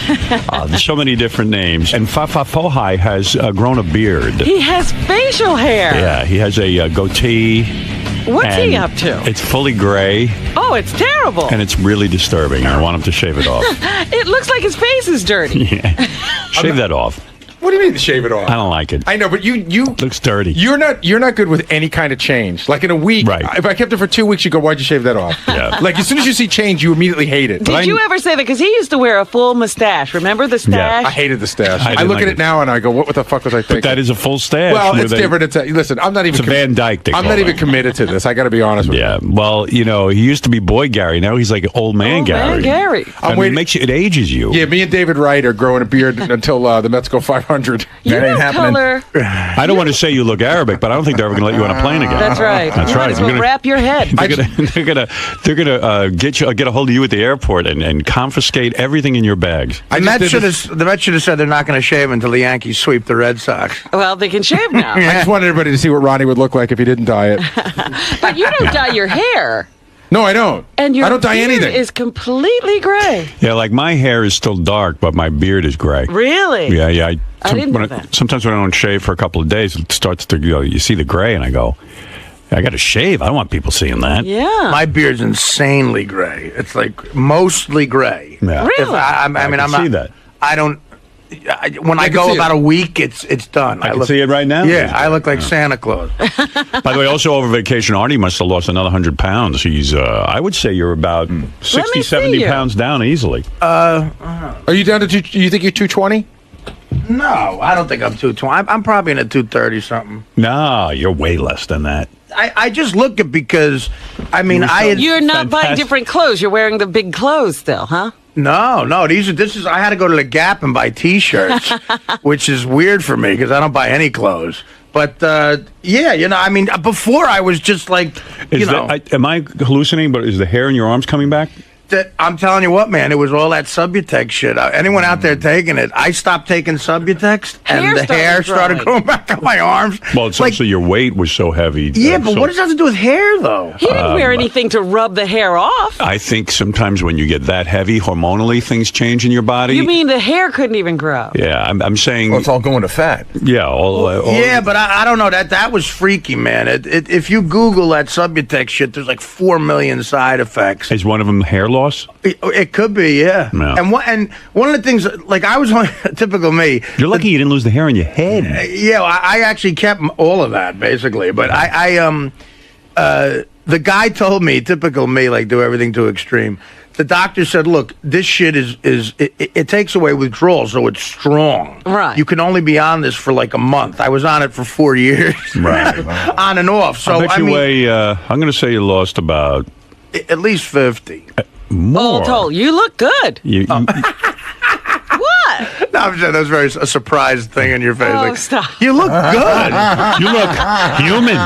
There's so many different names. And Fa Fa Fohai has grown a beard. He has facial hair. Yeah, he has a goatee. What's he up to? It's fully gray. Oh, it's terrible. And it's really disturbing. I want him to shave it off. It looks like his face is dirty. Yeah. Shave that off. What do you mean shave it off? I don't like it. I know, but you looks dirty. You're not good with any kind of change. Like in a week, right. If I kept it for 2 weeks, you go, why'd you shave that off? Yeah. Like as soon as you see change, you immediately hate it. Did you ever say that? Because he used to wear a full mustache. Remember the stash? I hated the stash. I look at it now and I go, what the fuck was I thinking? But that is a full stash. Well, it's different. Listen, I'm not even. It's a Van Dyke. I'm not even committed to this. I got to be honest with you. Yeah. Well, you know, he used to be Boy Gary. Now he's like old man Gary. Gary. It ages you. Yeah, me and David Wright are growing a beard until the Mets go 500. That ain't happening. I don't want to say you look Arabic, but I don't think they're ever going to let you on a plane again. That's right. That's right. They're gonna wrap your head. They're gonna get a hold of you at the airport and confiscate everything in your bags. The Mets should have said they're not going to shave until the Yankees sweep the Red Sox. Well, they can shave now. I just wanted everybody to see what Ronnie would look like if he didn't dye it. But you don't dye your hair. No, I don't. And your I don't dye beard anything. is completely gray. Yeah, like my hair is still dark, but my beard is gray. Really? Yeah. I didn't know that. Sometimes when I don't shave for a couple of days, it starts to, you see the gray, and I go, I got to shave. I don't want people seeing that. Yeah. My beard's insanely gray. It's like mostly gray. Yeah. Really? I'm can see that. I don't. When I go about a week, it's done. I can see it right now. Yeah, I look like Santa Claus. By the way, also over vacation, Artie must have lost another 100 pounds. He's, I would say you're about 60, 70 pounds down easily. Are you down to you think you're 220? No, I don't think I'm 220. I'm probably in a 230 something. No, you're way less than that. I just look at because, I mean, You're not buying different clothes. You're wearing the big clothes still, huh? No, this is. I had to go to the Gap and buy T-shirts, which is weird for me because I don't buy any clothes. But yeah, I mean, before I was just like, am I hallucinating? But is the hair in your arms coming back? I'm telling you what, man, it was all that Subutex shit. Anyone out there taking it? I stopped taking Subutex, and the hair started growing back on my arms. Well, it's also your weight was so heavy. Yeah, but what does that have to do with hair, though? He didn't wear anything to rub the hair off. I think sometimes when you get that heavy, hormonally, things change in your body. You mean the hair couldn't even grow? Yeah, I'm saying... Well, it's all going to fat. Yeah. Yeah, but I don't know. That was freaky, man. If you Google that Subutex shit, there's like 4 million side effects. Is one of them hair loss? It could be, yeah. No. And one of the things, like I was on typical me. You're lucky you didn't lose the hair on your head. Yeah, I actually kept all of that basically, but the guy told me, typical me, like do everything to extreme. The doctor said, look, this shit it takes away withdrawal, so it's strong. Right. You can only be on this for like a month. I was on it for 4 years. Right. On and off. So I bet you weigh, I'm going to say you lost about... At least 50. More. All told, you look good. What? No, I'm saying that was very a surprised thing in your face. Oh, like, stop. You look good. You look human.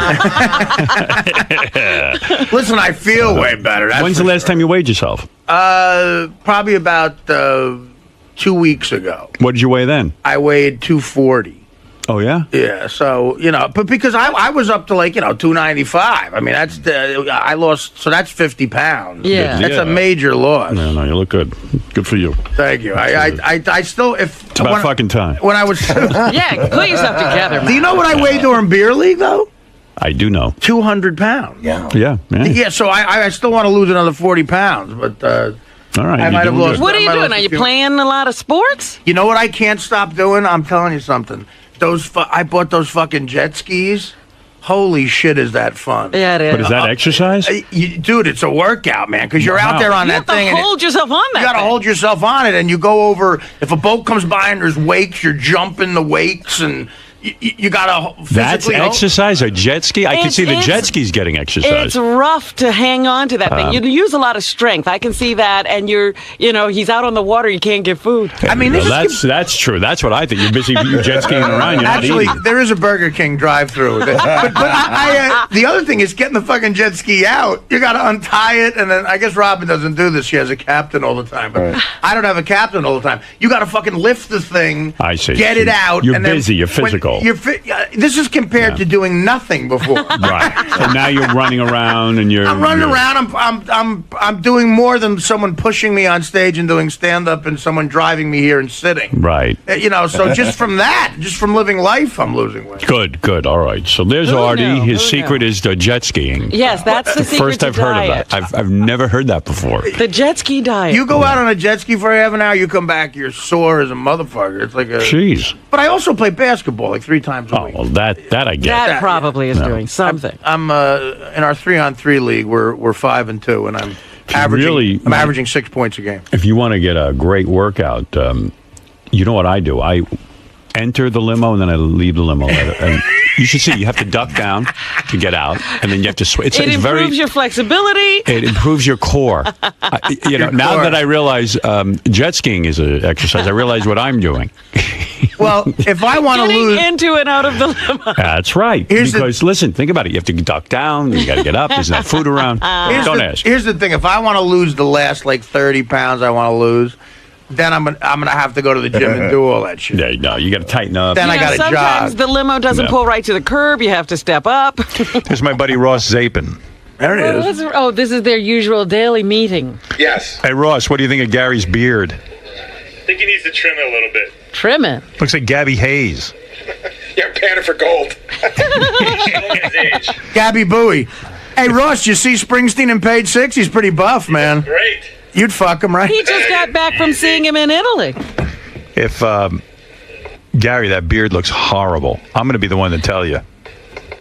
Listen, I feel way better. When's the last time you weighed yourself? Probably about 2 weeks ago. What did you weigh then? I weighed 240. Oh, yeah? Yeah, so, but because I was up to 295. I mean, I lost, so that's 50 pounds. Yeah. That's a major loss. No, you look good. Good for you. Thank you. I still, It's about fucking time. When I was... Yeah, put yourself together, man. Do you know what I weighed during beer league, though? I do know. 200 pounds. Yeah. Yeah, so I still want to lose another 40 pounds, but... all right. I might have lost. What are you doing? Are you playing a lot of sports? You know what I can't stop doing? I'm telling you something. I bought those fucking jet skis. Holy shit, is that fun? Yeah, it is. But is that exercise? Dude, it's a workout, man, because you're out there on that thing. You have to hold yourself on that. You got to hold yourself on it, and you go over. If a boat comes by and there's wakes, you're jumping the wakes, and you got to physically. That's exercise, a jet ski? I can see the jet skis getting exercise. It's rough to hang on to that thing. You use a lot of strength. I can see that, and he's out on the water. You can't get food. I mean, that's true. That's what I think. You're busy jet skiing around. You're Actually, not eating. there is a Burger King drive-through. but the other thing is getting the fucking jet ski out. You got to untie it, and then I guess Robin doesn't do this. She has a captain all the time, but I don't have a captain all the time. You got to fucking lift the thing. I see. Get it out. You're and then busy. You're physical. This is compared to doing nothing before. Right. And now you're running around, and I'm running around. I'm doing more than someone pushing me on stage and doing stand up, and someone driving me here and sitting. Right. So just from living life, I'm losing weight. Good. All right. So there's Artie. His secret is the jet skiing. Yes, that's the secret First to I've heard diet. of that. I've never heard that before. The jet ski diet. You go out on a jet ski for half an hour, you come back, you're sore as a motherfucker. It's like a. Jeez. But I also play basketball like 3 times a week. Well, that I get. That probably is doing something. I'm in our 3-on-3 league. We're 5-2, and I'm averaging 6 points a game. If you want to get a great workout, you know what I do? I enter the limo and then I leave the limo later. And you should see. You have to duck down to get out, and then you have to switch. It improves your flexibility. It improves your core. Now that I realize jet skiing is an exercise, I realize what I'm doing. Well, if I want to lose into and out of the limo. That's right. Listen, think about it. You have to duck down. You got to get up. There's no food around. Don't ask. Here's the thing. If I want to lose the last 30 pounds I want to lose, then I'm gonna have to go to the gym and do all that shit. Yeah, no, you got to tighten up. Then I got to jog. Sometimes the limo doesn't pull right to the curb. You have to step up. There's my buddy Ross Zapin. There it is. Oh, this is their usual daily meeting. Yes. Hey, Ross, what do you think of Gary's beard? I think he needs to trim it a little bit. Trim it? Looks like Gabby Hayes. Yeah, panning for gold. Showing his age. Gabby Bowie. Hey, Ross, you see Springsteen in Page 6? He's pretty buff, man. Great. You'd fuck him, right? He just got back from seeing him in Italy. If, Gary, that beard looks horrible. I'm going to be the one to tell you.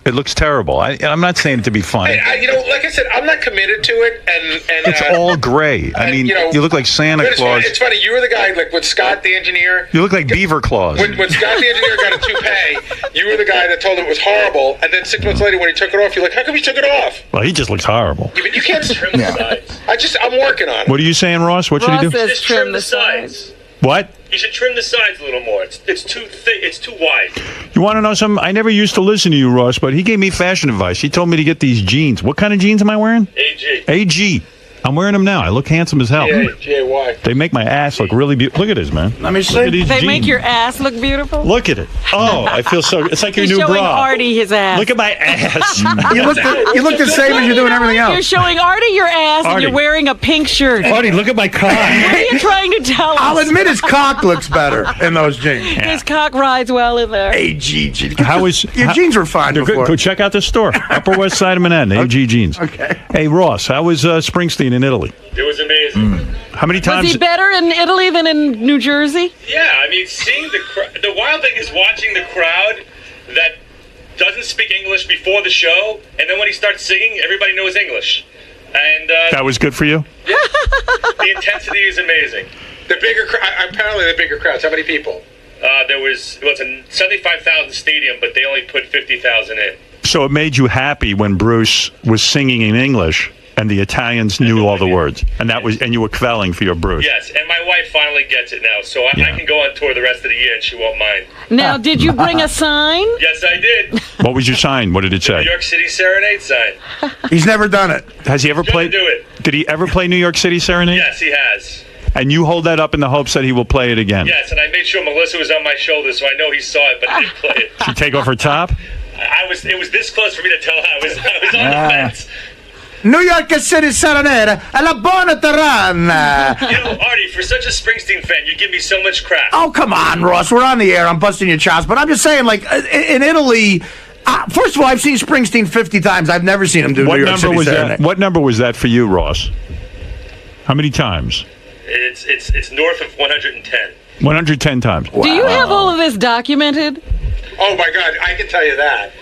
It looks terrible. I'm not saying it to be funny. Hey, like I said, I'm not committed to it, and it's all gray. I mean, you look like Santa Claus. It's funny. You were the guy, like with Scott the engineer. You look like Beaver Claus. When Scott the engineer got a toupee, you were the guy that told him it was horrible, and then 6 months later, when he took it off, you're like, "How come you took it off?" Well, he just looks horrible. Yeah, but you can't trim the sides. I'm working on it. What are you saying, Ross? What should he do? Just trim the sides. What? You should trim the sides a little more. It's too thick. It's too wide. You want to know something? I never used to listen to you, Ross, but he gave me fashion advice. He told me to get these jeans. What kind of jeans am I wearing? AG. AG. I'm wearing them now. I look handsome as hell. G-A-Y. They make my ass look really beautiful. Look at this, man. Let me see. Look at these They jeans. make your ass look beautiful? Look at it. Oh, I feel so. It's like your You're new showing bra. Artie his ass. Look at my ass. You look the same as you're doing everything else. You're showing Artie your ass and Artie. you're wearing a pink shirt. Artie, look at my cock. What are you trying to tell us? I'll admit his cock looks better in those jeans. His cock rides well in there. AG. Your jeans were fine before. Go check out the store. Upper West Side of Manhattan. AG jeans. Okay. Hey, Ross, how was Springsteen in Italy? It was amazing. How many times? Was he better in Italy than in New Jersey? Yeah, I mean, seeing the wild thing is watching the crowd that doesn't speak English before the show, and then when he starts singing, everybody knows English. And that was good for you? The intensity is amazing. Apparently the bigger crowds. How many people? It's a 75,000 stadium, but they only put 50,000 in. So it made you happy when Bruce was singing in English and the Italians knew all the words, and you were quelling for your Bruce. Yes, and my wife finally gets it now, so I can go on tour the rest of the year and she won't mind. Now, did you bring a sign? Yes, I did. What was your sign? What did it The say? New York City Serenade sign. He's never done it. Has he ever played? Do it. Did he ever play New York City Serenade? Yes, he has. And you hold that up in the hopes that he will play it again? Yes, and I made sure Melissa was on my shoulder, so I know he saw it, but he didn't play it. Did she take off her top? It was this close for me to tell I was on the fence. New York City Serenade, alla buona terrana. You know, Artie, for such a Springsteen fan, you give me so much crap. Oh, come on, Ross. We're on the air. I'm busting your chops. But I'm just saying, like, in Italy, first of all, I've seen Springsteen 50 times. I've never seen him do New York City Serenade. What number was that for you, Ross? How many times? It's north of 110. 110 times. Do you have all of this documented? Oh my God, I can tell you that.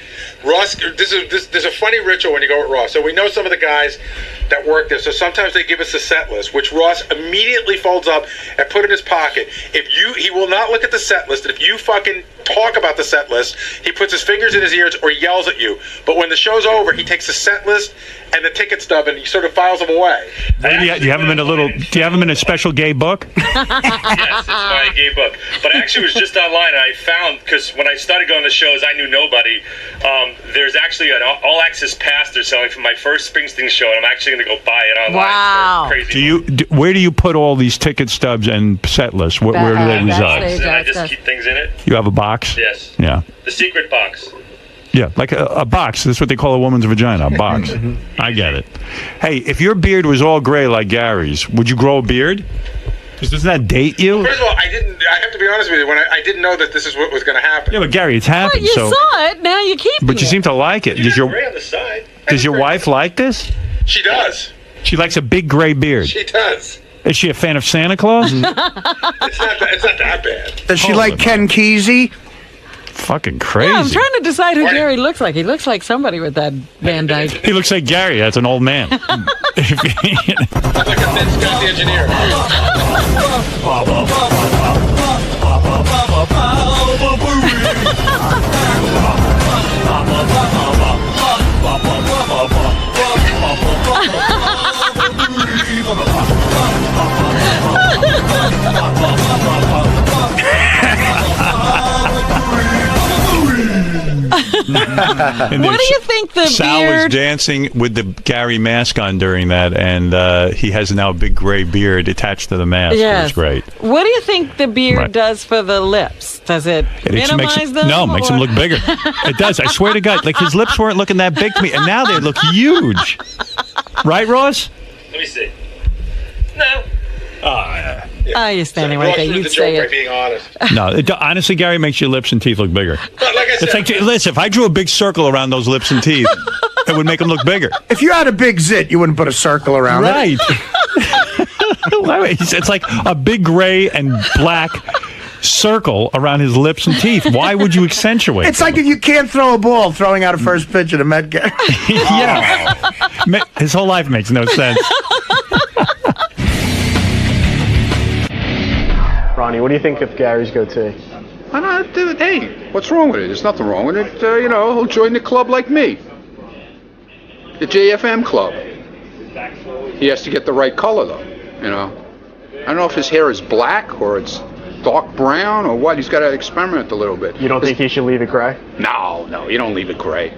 Ross, there's a funny ritual when you go with Ross. So we know some of the guys that work there. So sometimes they give us a set list, which Ross immediately folds up and put in his pocket. He will not look at the set list. And if you fucking talk about the set list, he puts his fingers in his ears or yells at you. But when the show's over, he takes the set list and the ticket stub and he sort of files them away. Do you have him in Do you have him in a special gay book? Yes, it's my gay book. But I actually was just online and I found, because when I started going to shows, I knew nobody. There's actually an all-access pass they're selling for my first Springsteen show, and I'm actually going to go buy it online. Wow. For crazy Where do you put all these ticket stubs and set lists? Where do they reside? And I just keep things in it. You have a box? Yes. Yeah. The secret box. Yeah, like a box. That's what they call a woman's vagina, a box. I get it. Hey, if your beard was all gray like Gary's, would you grow a beard? Because doesn't that date you? First of all, I have to be honest with you. When I didn't know that this is what was going to happen. Yeah, but Gary, it's happened. Well, you saw it. Now you keep it. But you seem to like it. Does gray on the side. your wife like this? She does. She likes a big gray beard. She does. Is she a fan of Santa Claus? It's not that bad. Does she like Ken Kesey? Fucking crazy. Yeah, I'm trying to decide who Gary looks like. He looks like somebody with that Van Dyke. He looks like Gary. That's an old man. Like a Ben Scott the engineer. What do you think the Sal beard... was dancing with the Gary mask on during that, and he has now a big gray beard attached to the mask. Yes. It's great. What do you think the beard Right. does for the lips? Does it minimize them? No, makes them look bigger. It does. I swear to God. Like, his lips weren't looking that big to me, and now they look huge. Right, Ross? Let me see. No. Oh, you're standing right there. You'd say by it. being honest. No, honestly, Gary, makes your lips and teeth look bigger. But like I said, It's like, listen, if I drew a big circle around those lips and teeth, it would make them look bigger. If you had a big zit, you wouldn't put a circle around Right. It's like a big gray and black circle around his lips and teeth. Why would you accentuate It's like if you can't throw a ball, throwing out a first pitch at a Met game. Yeah. His whole life makes no sense. Ronnie, what do you think of Gary's goatee? Hey, what's wrong with it? There's nothing wrong with it. He'll join the club like me. The JFM club. He has to get the right color, though, I don't know if his hair is black or it's dark brown or what. He's got to experiment a little bit. You don't think he should leave it gray? No, you don't leave it gray.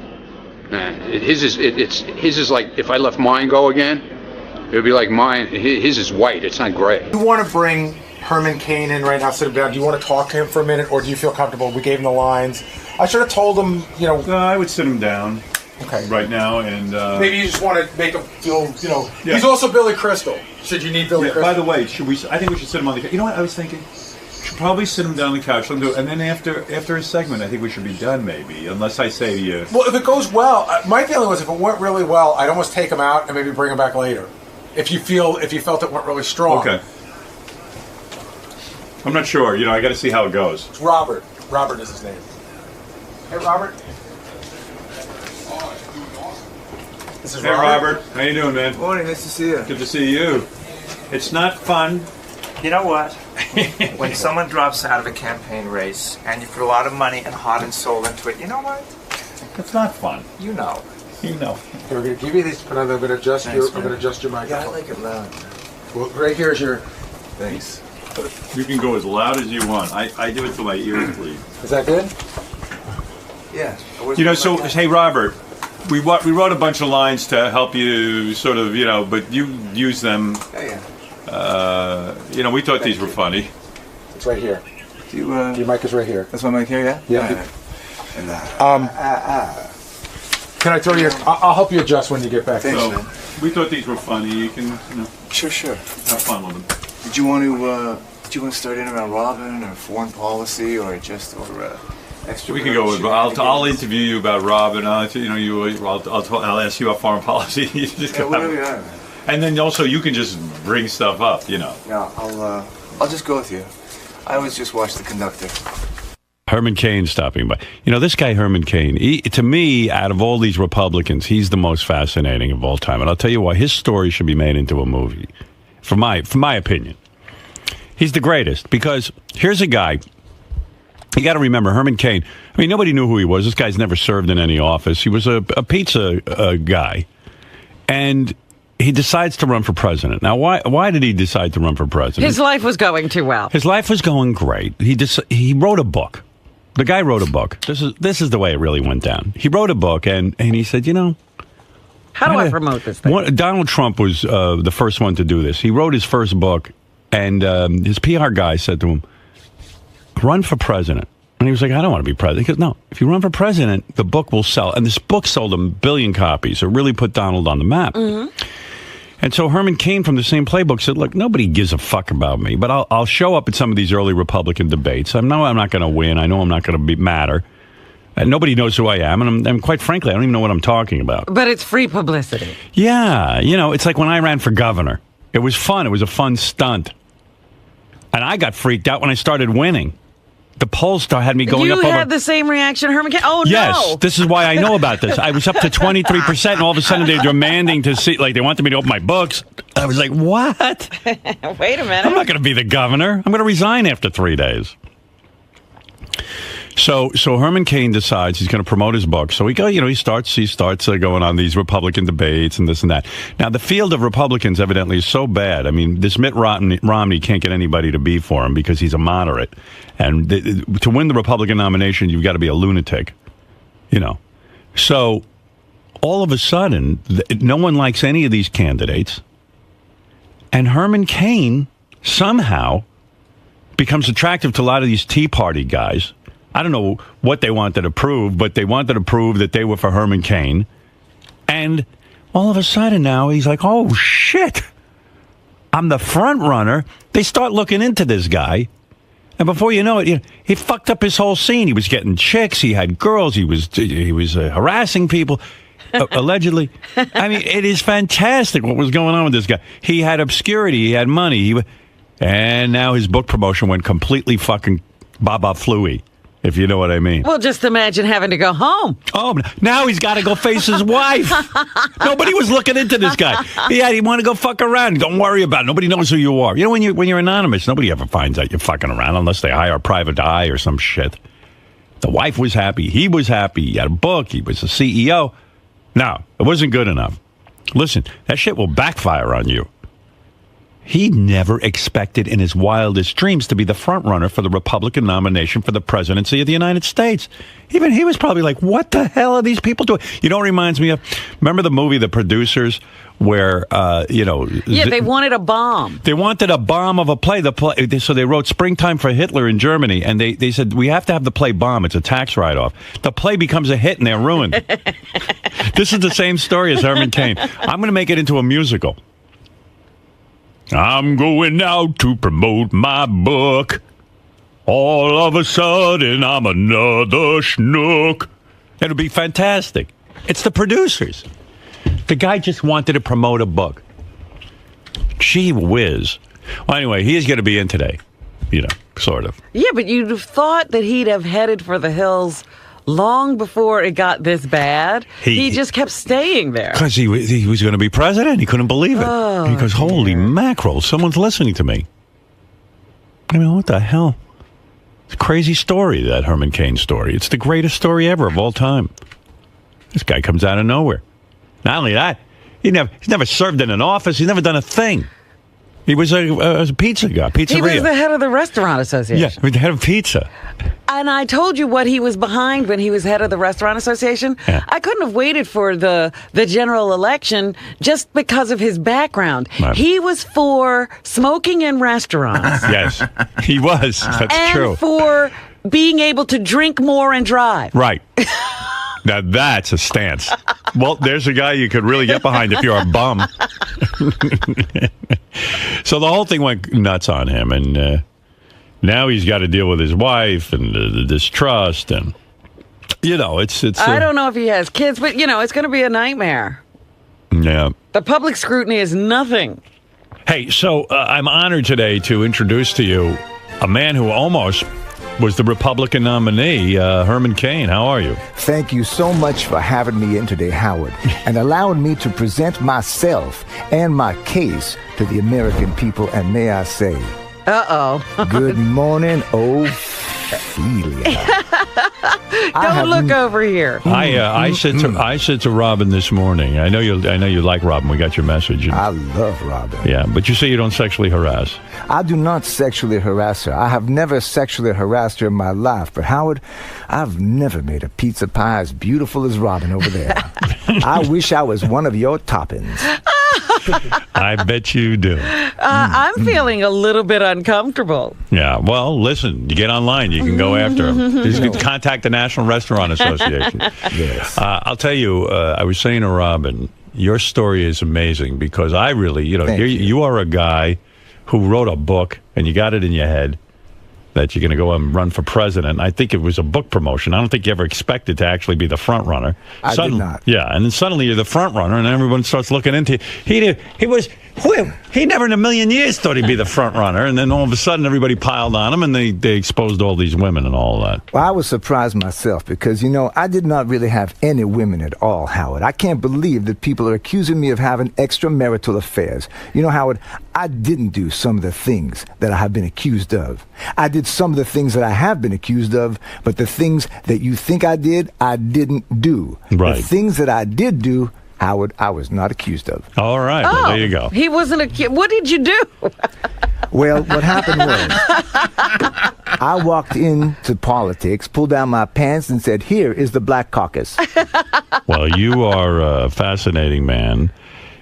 Nah, his is like, if I let mine go again, it would be like mine. His is white. It's not gray. You want to bring Herman Cain in right now, sit him down. Do you want to talk to him for a minute, or do you feel comfortable? We gave him the lines. I should have told him, No, I would sit him down. Okay. Right now, and maybe you just want to make him feel, Yeah. He's also Billy Crystal. Should you need Billy Crystal? By the way, I think we should sit him on the couch. You know what I was thinking? Should probably sit him down on the couch. Let him do it. And then after his segment, I think we should be done, maybe. Unless I say to you... Well, if it goes well, my feeling was if it went really well, I'd almost take him out and maybe bring him back later. If you felt it went really strong. Okay. I'm not sure. I got to see how it goes. It's Robert. Robert is his name. Hey, Robert. This is Hey, Robert. How you doing, man? Morning. Nice to see you. Good to see you. It's not fun. You know what? When someone drops out of a campaign race and you put a lot of money and heart and soul into it, you know what? It's not fun. You know. You know. Here, we're gonna give you these, but I'm gonna adjust Thanks, I'm gonna adjust your microphone. Yeah, I like it loud. Well, right here is your. Thanks. You can go as loud as you want. I do it till my ears bleed. Is that good? Yeah. So hey, Robert, we wrote a bunch of lines to help you, sort of, but you use them. Yeah. We thought these were funny. It's right here. Your mic is right here. That's my mic here, yeah? Yeah. And Can I throw you? I'll help you adjust when you get back. Thanks, So man. we thought these were funny. You can, Sure. have fun with them. Did you want to start in around Robin or foreign policy or extra? We can go with. I'll interview you about Robin. I'll ask you about foreign policy. You just go whatever you are, man. And then also you can just bring stuff up. Yeah, I'll just go with you. I always just watch the conductor. Herman Cain stopping by. This guy Herman Cain, to me, out of all these Republicans, he's the most fascinating of all time. And I'll tell you why. His story should be made into a movie, for my opinion. He's the greatest because here's a guy. You got to remember, Herman Cain. I mean, nobody knew who he was. This guy's never served in any office. He was a pizza guy. And he decides to run for president. Now, why did he decide to run for president? His life was going too well. His life was going great. He wrote a book. The guy wrote a book. This is the way it really went down. He wrote a book, and he said, how do I promote this thing? Donald Trump was the first one to do this. He wrote his first book, and his PR guy said to him, run for president. And he was like, I don't want to be president. He goes, no, if you run for president, the book will sell. And this book sold a billion copies. It really put Donald on the map. Mm-hmm. And so Herman Cain from the same playbook said, look, nobody gives a fuck about me, but I'll show up at some of these early Republican debates. I know I'm not going to win. I know I'm not going to matter. And nobody knows who I am. And quite frankly, I don't even know what I'm talking about. But it's free publicity. Yeah. It's like when I ran for governor. It was fun. It was a fun stunt. And I got freaked out when I started winning. The polls had me going up over... You had the same reaction, Herman Cain? Oh, yes, no. Yes, this is why I know about this. I was up to 23%, and all of a sudden they're demanding to see... Like, they wanted me to open my books. I was like, what? Wait a minute. I'm not going to be the governor. I'm going to resign after 3 days. So Herman Cain decides he's going to promote his book. So he starts going on these Republican debates and this and that. Now, the field of Republicans evidently is so bad. I mean, this Mitt Romney can't get anybody to be for him because he's a moderate. And to win the Republican nomination, you've got to be a lunatic, So all of a sudden, no one likes any of these candidates. And Herman Cain somehow becomes attractive to a lot of these Tea Party guys. I don't know what they wanted to prove, but they wanted to prove that they were for Herman Cain. And all of a sudden now he's like, oh, shit, I'm the front runner. They start looking into this guy. And before you know it, he fucked up his whole scene. He was getting chicks. He had girls. He was harassing people, allegedly. I mean, it is fantastic what was going on with this guy. He had obscurity. He had money. And now his book promotion went completely fucking baba flooey. If you know what I mean. Well, just imagine having to go home. Oh, now he's got to go face his wife. Nobody was looking into this guy. He wanted to go fuck around. Don't worry about it. Nobody knows who you are. When you're anonymous, nobody ever finds out you're fucking around unless they hire a private eye or some shit. The wife was happy. He was happy. He had a book. He was a CEO. No, it wasn't good enough. Listen, that shit will backfire on you. He never expected in his wildest dreams to be the front runner for the Republican nomination for the presidency of the United States. Even he was probably like, what the hell are these people doing? You know what it reminds me of? Remember the movie The Producers where, Yeah, they wanted a bomb. They wanted a bomb of a play. So they wrote Springtime for Hitler in Germany, and they said, we have to have the play bomb. It's a tax write-off. The play becomes a hit, and they're ruined. This is the same story as Herman Cain. I'm going to make it into a musical. I'm going out to promote my book. All of a sudden, I'm another schnook. It'll be fantastic. It's The Producers. The guy just wanted to promote a book. Gee whiz. Well, anyway, he's going to be in today. Sort of. Yeah, but you'd have thought that he'd have headed for the hills long before it got this bad. He just kept staying there. Because he was going to be president. He couldn't believe it. Oh, he goes, holy mackerel, someone's listening to me. I mean, what the hell? It's a crazy story, that Herman Cain story. It's the greatest story ever of all time. This guy comes out of nowhere. Not only that, he's never served in an office. He's never done a thing. He was a pizza guy, pizzeria. He was the head of the Restaurant Association. Yeah, he was the head of pizza. And I told you what he was behind when he was head of the Restaurant Association. Yeah. I couldn't have waited for the general election just because of his background. Right. He was for smoking in restaurants. Yes, he was. That's and true. for being able to drink more and drive. Right. Now that's a stance. Well, there's a guy you could really get behind if you're a bum. So the whole thing went nuts on him, and now he's got to deal with his wife and the distrust, and it's. I don't know if he has kids, but it's going to be a nightmare. Yeah. The public scrutiny is nothing. Hey, so I'm honored today to introduce to you a man who almost was the Republican nominee, Herman Cain. How are you? Thank you so much for having me in today, Howard, and allowing me to present myself and my case to the American people. And may I say, good morning, Ophelia. Don't look over here. I said to Robin this morning. I know you like Robin. We got your message. I love Robin. Yeah, but you say you don't sexually harass. I do not sexually harass her. I have never sexually harassed her in my life. But Howard, I've never made a pizza pie as beautiful as Robin over there. I wish I was one of your toppings. I bet you do. I'm feeling a little bit uncomfortable. Yeah, well, listen, you get online, you can go after him. You can contact the National Restaurant Association. Yes. I'll tell you, I was saying to Robin, your story is amazing because I really, you are a guy who wrote a book and you got it in your head that you're going to go and run for president. I think it was a book promotion. I don't think you ever expected to actually be the front runner. I did not. Yeah, and then suddenly you're the front runner, and everyone starts looking into you. He never in a million years thought he'd be the front runner, and then all of a sudden everybody piled on him, and they exposed all these women and all that. Well, I was surprised myself because, I did not really have any women at all, Howard. I can't believe that people are accusing me of having extramarital affairs. Howard, I didn't do some of the things that I have been accused of. I did some of the things that I have been accused of, but the things that you think I didn't do. Right. The things that I did do, Howard, I was not accused of. All right. Well, there you go. He wasn't accused. What did you do? Well, what happened was, I walked into politics, pulled down my pants, and said, "Here is the Black Caucus." Well, you are a fascinating man.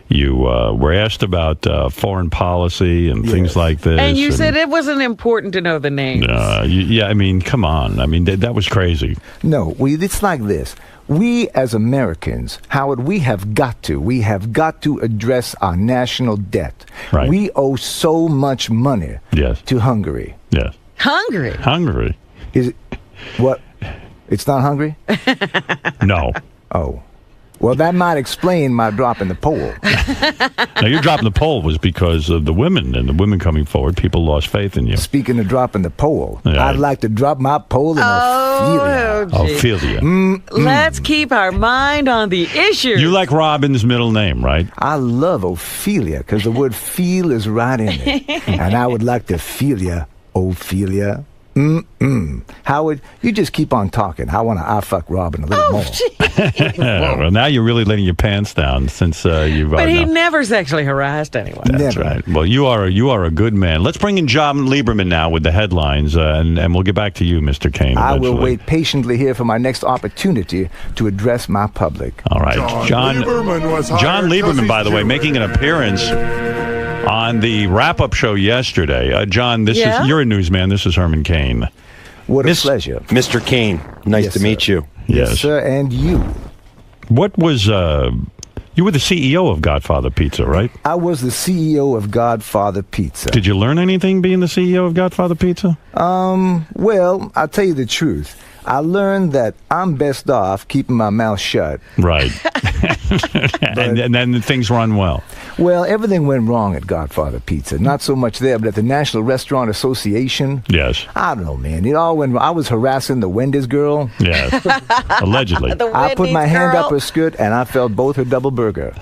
You were asked about foreign policy and things like this. And you said it wasn't important to know the names. Yeah, I mean, come on. I mean, that was crazy. No, it's like this. We as Americans, Howard, we have got to address our national debt. Right. We owe so much money to Hungary. Yes. Hungary? Hungary. Is it, what? It's not Hungary? No. Oh. Well, that might explain my drop in the poll. Now, your drop in the poll was because of the women, and the women coming forward, people lost faith in you. Speaking of dropping the poll, Yeah. I'd like to drop my poll in Ophelia. gee. Ophelia. Let's keep our mind on the issue. You like Robin's middle name, right? I love Ophelia because the word feel is right in it. And I would like to feel ya, Ophelia. Howard, you just keep on talking. I want to fuck Robin a little more. Well, now you're really letting your pants down since you've. But he never sexually harassed anyone. That's right. Well, you are a good man. Let's bring in John Lieberman now with the headlines, and we'll get back to you, Mr. Cain. I will wait patiently here for my next opportunity to address my public. All right, John Lieberman, by the way, making an appearance on the wrap-up show yesterday. John, you're a newsman. This is Herman Cain. What a pleasure. Mr. Cain, nice to meet you. Yes, sir, and you. What was, you were the CEO of Godfather Pizza, right? I was the CEO of Godfather Pizza. Did you learn anything being the CEO of Godfather Pizza? Well, I'll tell you the truth. I learned that I'm best off keeping my mouth shut. Right. And then things run well. Well, everything went wrong at Godfather Pizza. Not so much there, but at the National Restaurant Association. Yes. I don't know, man. It all went wrong. I was harassing the Wendy's girl. Yes. Allegedly. I put my hand up her skirt, and I felt both her double burger.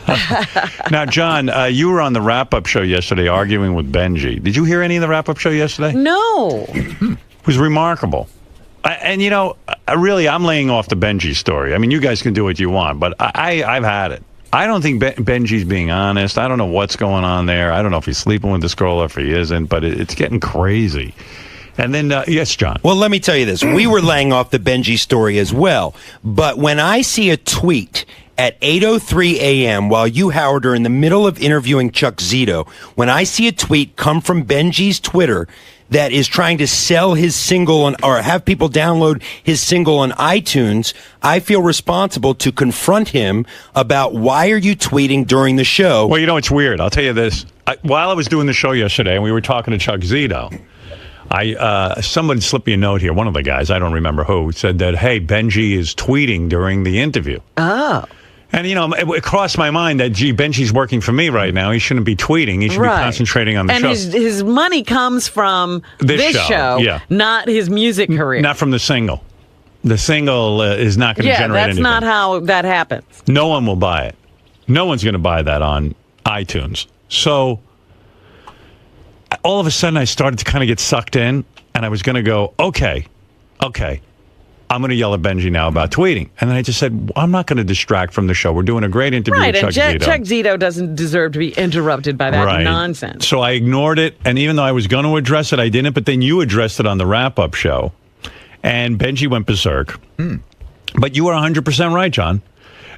Now, John, you were on the wrap-up show yesterday arguing with Benji. Did you hear any of the wrap-up show yesterday? No. It was remarkable. And, you know, really, I'm laying off the Benji story. I mean, you guys can do what you want, but I've had it. I don't think Benji's being honest. I don't know what's going on there. I don't know if he's sleeping with this girl or if he isn't, but it's getting crazy. And then, yes, John. Well, let me tell you this. We were laying off the Benji story as well. But when I see a tweet at 8:03 a.m. while you, Howard, are in the middle of interviewing Chuck Zito, when I see a tweet come from Benji's Twitter that is trying to sell his single or have people download his single on iTunes, I feel responsible to confront him about why are you tweeting during the show? Well, you know, it's weird. I'll tell you this. While I was doing the show yesterday and we were talking to Chuck Zito, someone slipped me a note here. One of the guys, I don't remember who, said that, hey, Benji is tweeting during the interview. Oh. And, you know, it crossed my mind that, gee, Benji's working for me right now. He shouldn't be tweeting. He should be concentrating on the show. And his money comes from this show, yeah. Not his music career. Not from the single. The single is not going to generate anything. Yeah, that's not how that happens. No one will buy it. No one's going to buy that on iTunes. So all of a sudden I started to kind of get sucked in, and I was going to go, okay, I'm going to yell at Benji now about tweeting. And then I just said, I'm not going to distract from the show. We're doing a great interview with Chuck Zito. Chuck Zito doesn't deserve to be interrupted by that nonsense. So I ignored it, and even though I was going to address it, I didn't, but then you addressed it on the wrap-up show, and Benji went berserk. But you are 100% right, John.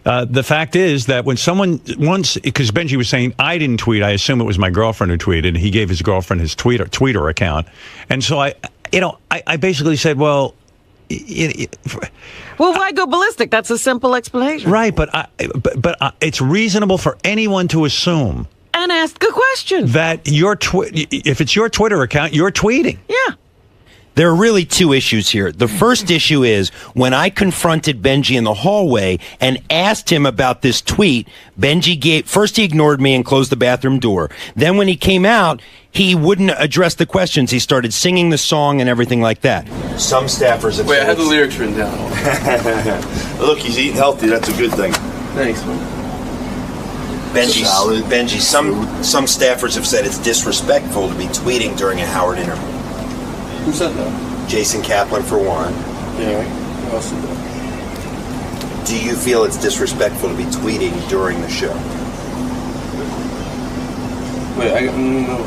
The fact is that when someone once, because Benji was saying, I didn't tweet, I assume it was my girlfriend who tweeted, he gave his girlfriend his Twitter account. And so I basically said, well, why go ballistic? That's a simple explanation. Right, but it's reasonable for anyone to assume and ask a question that if it's your Twitter account, you're tweeting. Yeah. There are really two issues here. The first issue is when I confronted Benji in the hallway and asked him about this tweet, first he ignored me and closed the bathroom door. Then when he came out, he wouldn't address the questions. He started singing the song and everything like that. Some staffers have I had the lyrics written down. Look, he's eating healthy. That's a good thing. Thanks, man. Benji, some staffers have said it's disrespectful to be tweeting during a Howard interview. Who said that? Jason Kaplan, for one. Yeah, who else said that? Do you feel it's disrespectful to be tweeting during the show? Wait, I got no.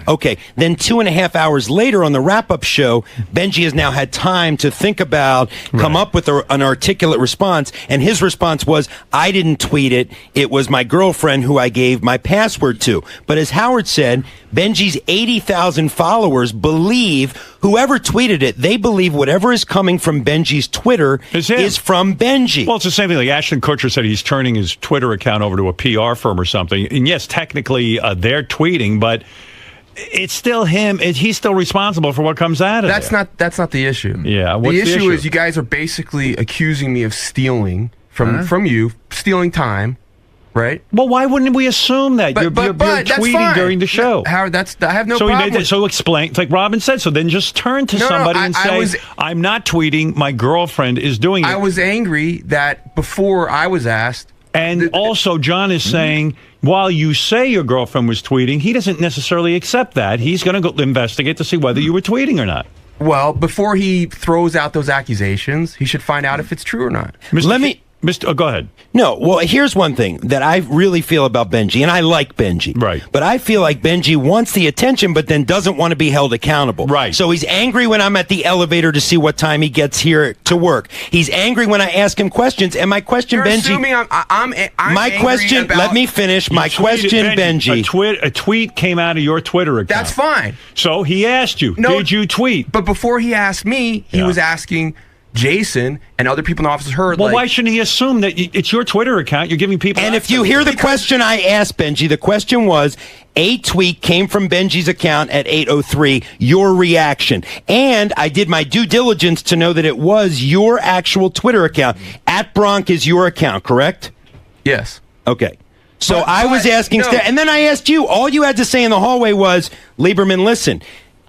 Okay, then 2.5 hours later on the wrap-up show, Benji has now had time to think about, come up with an articulate response, and his response was, I didn't tweet it, it was my girlfriend who I gave my password to. But as Howard said, Benji's 80,000 followers believe, whoever tweeted it, they believe whatever is coming from Benji's Twitter is from Benji. Well, it's the same thing. Like Ashton Kutcher said, he's turning his Twitter account over to a PR firm or something. And yes, technically they're tweeting, but it's still him. He's still responsible for what comes out of it. That's not the issue. Yeah, what's the issue is you guys are basically accusing me of stealing from you, stealing time, right? Well, why wouldn't we assume that you're tweeting during the show? Howard, I have no problem. So explain, like Robin said. So then just turn to somebody and say, "I'm not tweeting. My girlfriend is doing it." I was angry that before I was asked. And also, John is saying, while you say your girlfriend was tweeting, he doesn't necessarily accept that. He's going to go investigate to see whether you were tweeting or not. Well, before he throws out those accusations, he should find out if it's true or not. Go ahead. No, well, here's one thing that I really feel about Benji, and I like Benji. Right. But I feel like Benji wants the attention, but then doesn't want to be held accountable. Right. So he's angry when I'm at the elevator to see what time he gets here to work. He's angry when I ask him questions, and my question, You're Benji... assuming I'm my question, let me finish. My question, Benji... A tweet came out of your Twitter account. That's fine. So he asked you, did you tweet? But before he asked me, he was asking Jason and other people in the office heard. Well, why shouldn't he assume that it's your Twitter account? You're giving people. And if you hear the question I asked Benji, the question was: a tweet came from Benji's account at 8:03. Your reaction, and I did my due diligence to know that it was your actual Twitter account. @Bronk is your account, correct? Yes. Okay. So I was asking, and then I asked you. All you had to say in the hallway was, Lieberman, listen,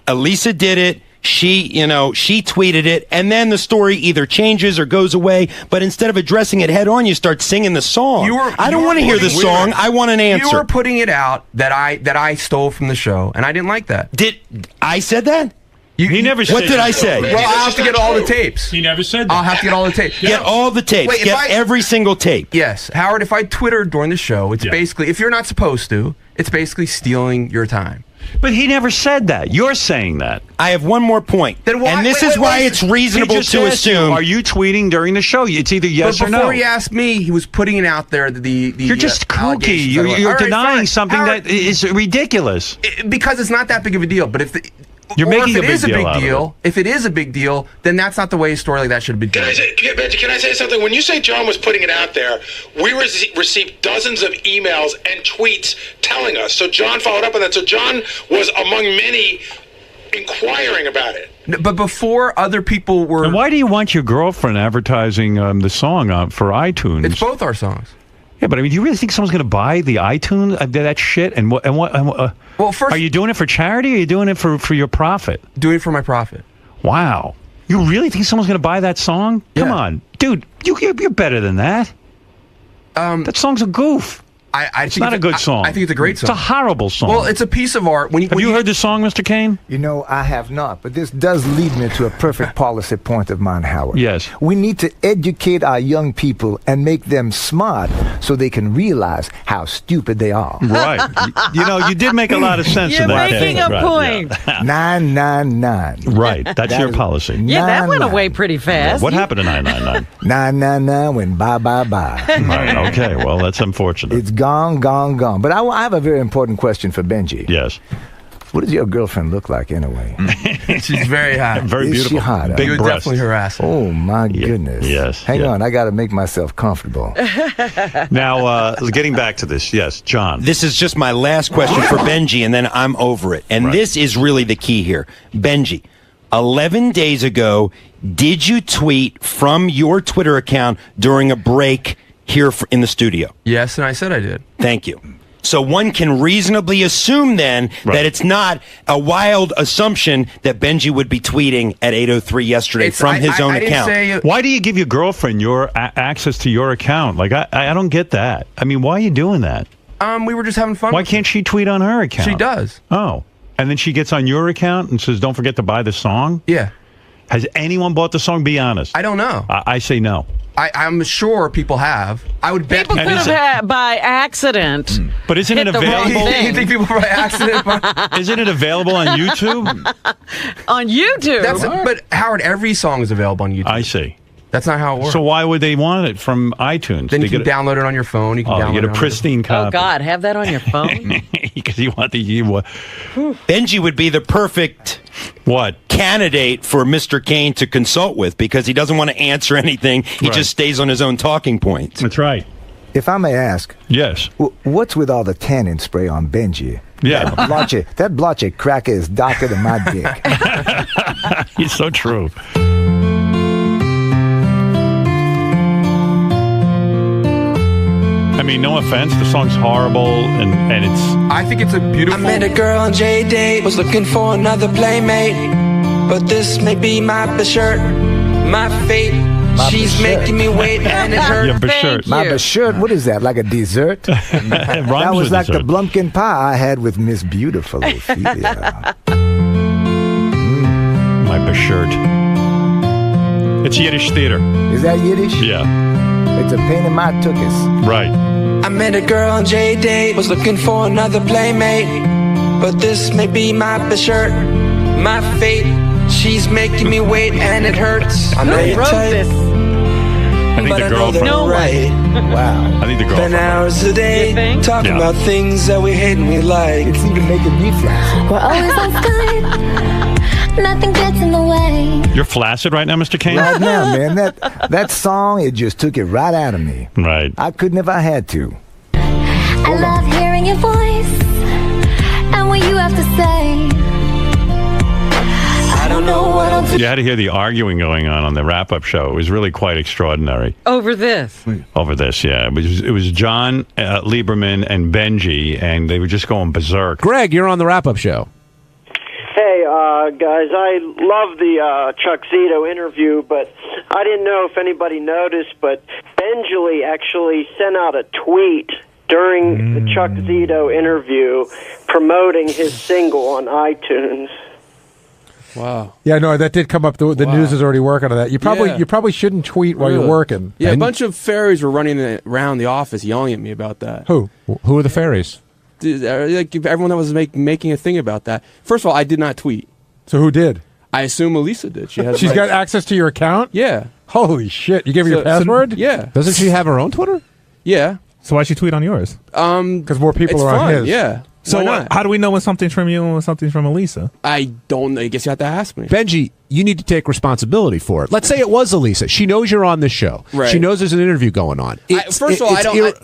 Elisa did it. She tweeted it, and then the story either changes or goes away. But instead of addressing it head on, you start singing the song. I don't want to hear the song. I want an answer. You were putting it out that I stole from the show, and I didn't like that. Did I said that? He never said What did I say? Well, I'll have to get all the tapes. He never said that. I'll have to get all the tapes. Get all the tapes. Wait, get every single tape. Yes. Howard, if I Twitter during the show, it's basically, if you're not supposed to, it's basically stealing your time. But he never said that. You're saying that. I have one more point. And this is why it's reasonable to assume. Are you tweeting during the show? It's either yes or no. Before he asked me, he was putting it out there. You're just kooky. You're denying something that is ridiculous. Because it's not that big of a deal. But if You're making if a big deal out of it. If it is a big deal, then that's not the way a story like that should be done. Can I say something? When you say John was putting it out there, we received dozens of emails and tweets telling us. So John followed up on that. So John was among many inquiring about it. But before other people were... And why do you want your girlfriend advertising the song for iTunes? It's both our songs. Yeah, but I mean, do you really think someone's going to buy the iTunes that shit? And what? Well, first, are you doing it for charity, or are you doing it for your profit? Doing it for my profit. Wow, you really think someone's going to buy that song? Yeah. Come on, dude, you're better than that. That song's a goof. It's not a good song. I think it's a great song. It's a horrible song. Well, it's a piece of art. Have you heard this song, Mr. Cain? You know, I have not, but this does lead me to a perfect policy point of mine, Howard. Yes. We need to educate our young people and make them smart so they can realize how stupid they are. Right. You did make a lot of sense in that. You're making a point. Yeah. 999. Right. That's your policy. Yeah, that went away pretty fast. What happened to 999? 999 went bye. Right, okay, well, that's unfortunate. It's gone. But I have a very important question for Benji. Yes. What does your girlfriend look like anyway? She's very hot. Very Is beautiful. she hot? Big You would breasts. definitely harass her. Oh, my goodness. Yes. Hang on, I got to make myself comfortable. Now, getting back to this, yes, John. This is just my last question for Benji, and then I'm over it. And this is really the key here. Benji, 11 days ago, did you tweet from your Twitter account during a break here in the studio? Yes, and I said I did. Thank you. So one can reasonably assume then that it's not a wild assumption that Benji would be tweeting at 8:03 yesterday from his own account. Why do you give your girlfriend your access to your account? Like, I don't get that. I mean, why are you doing that? We were just having fun. Why can't she tweet on her account? She does. Oh. And then she gets on your account and says, don't forget to buy the song? Yeah. Has anyone bought the song? Be honest. I don't know. I say no. I'm sure people have. I would bet people could have by accident. But isn't it available? You think people by accident? Isn't it available on YouTube? On YouTube? But Howard, every song is available on YouTube. I see. That's not how it works. So why would they want it from iTunes? Then you can download it on your phone. You can download get it a pristine copy. Oh, God, have that on your phone? Because you want Benji would be the perfect candidate for Mr. Cain to consult with because he doesn't want to answer anything. He just stays on his own talking points. That's right. If I may ask. Yes. What's with all the tanning spray on Benji? Yeah. That blotchy cracker is darker than my dick. It's so true. I mean, no offense, the song's horrible, and it's... I think it's a beautiful... I met a girl on J-Date, was looking for another playmate, but this may be my beshert, my fate. She's making me wait, and it hurts. My beshert, what is that, like a dessert? That was like the Blumpkin pie I had with Miss Beautiful Ophelia. My beshert. It's Yiddish theater. Is that Yiddish? Yeah. It's a pain in my tuchus. Right. I met a girl on J-Date, was looking for another playmate, but this may be my beshert, my fate. She's making me wait, and it hurts. I know you're tight, I think the girlfriend. Right. Wow. I think the girlfriend. Spend hours a day talking about things that we hate and we like. It's even making me flaccid. We're always on Skype. Nothing gets in the way. You're flaccid right now, Mr. Cain? Right now, man. That song, it just took it right out of me. Right. I couldn't if I had to. I love hearing your voice and what you have to say. I don't know what You had to hear the arguing going on the wrap-up show. It was really quite extraordinary. Over this. Over this, yeah. It was John Lieberman and Benji, and they were just going berserk. Greg, you're on the wrap-up show. Hey, guys, I love the Chuck Zito interview, but I didn't know if anybody noticed, but Benjali actually sent out a tweet during the Chuck Zito interview promoting his single on iTunes. Wow. Yeah, no, that did come up. The news is already working on that. You probably shouldn't tweet while you're working. Yeah, a bunch of fairies were running around the office yelling at me about that. Who are the fairies? Like everyone that was making a thing about that. First of all, I did not tweet. So who did? I assume Elisa did. She's got access to your account? Yeah. Holy shit. You gave her your password? Yeah. Doesn't she have her own Twitter? Yeah. So why'd she tweet on yours? Because more people are on his. Yeah. So how do we know when something's from you and when something's from Elisa? I don't know. I guess you have to ask me. Benji, you need to take responsibility for it. Let's say it was Elisa. She knows you're on this show. Right. She knows there's an interview going on. First of all, I don't.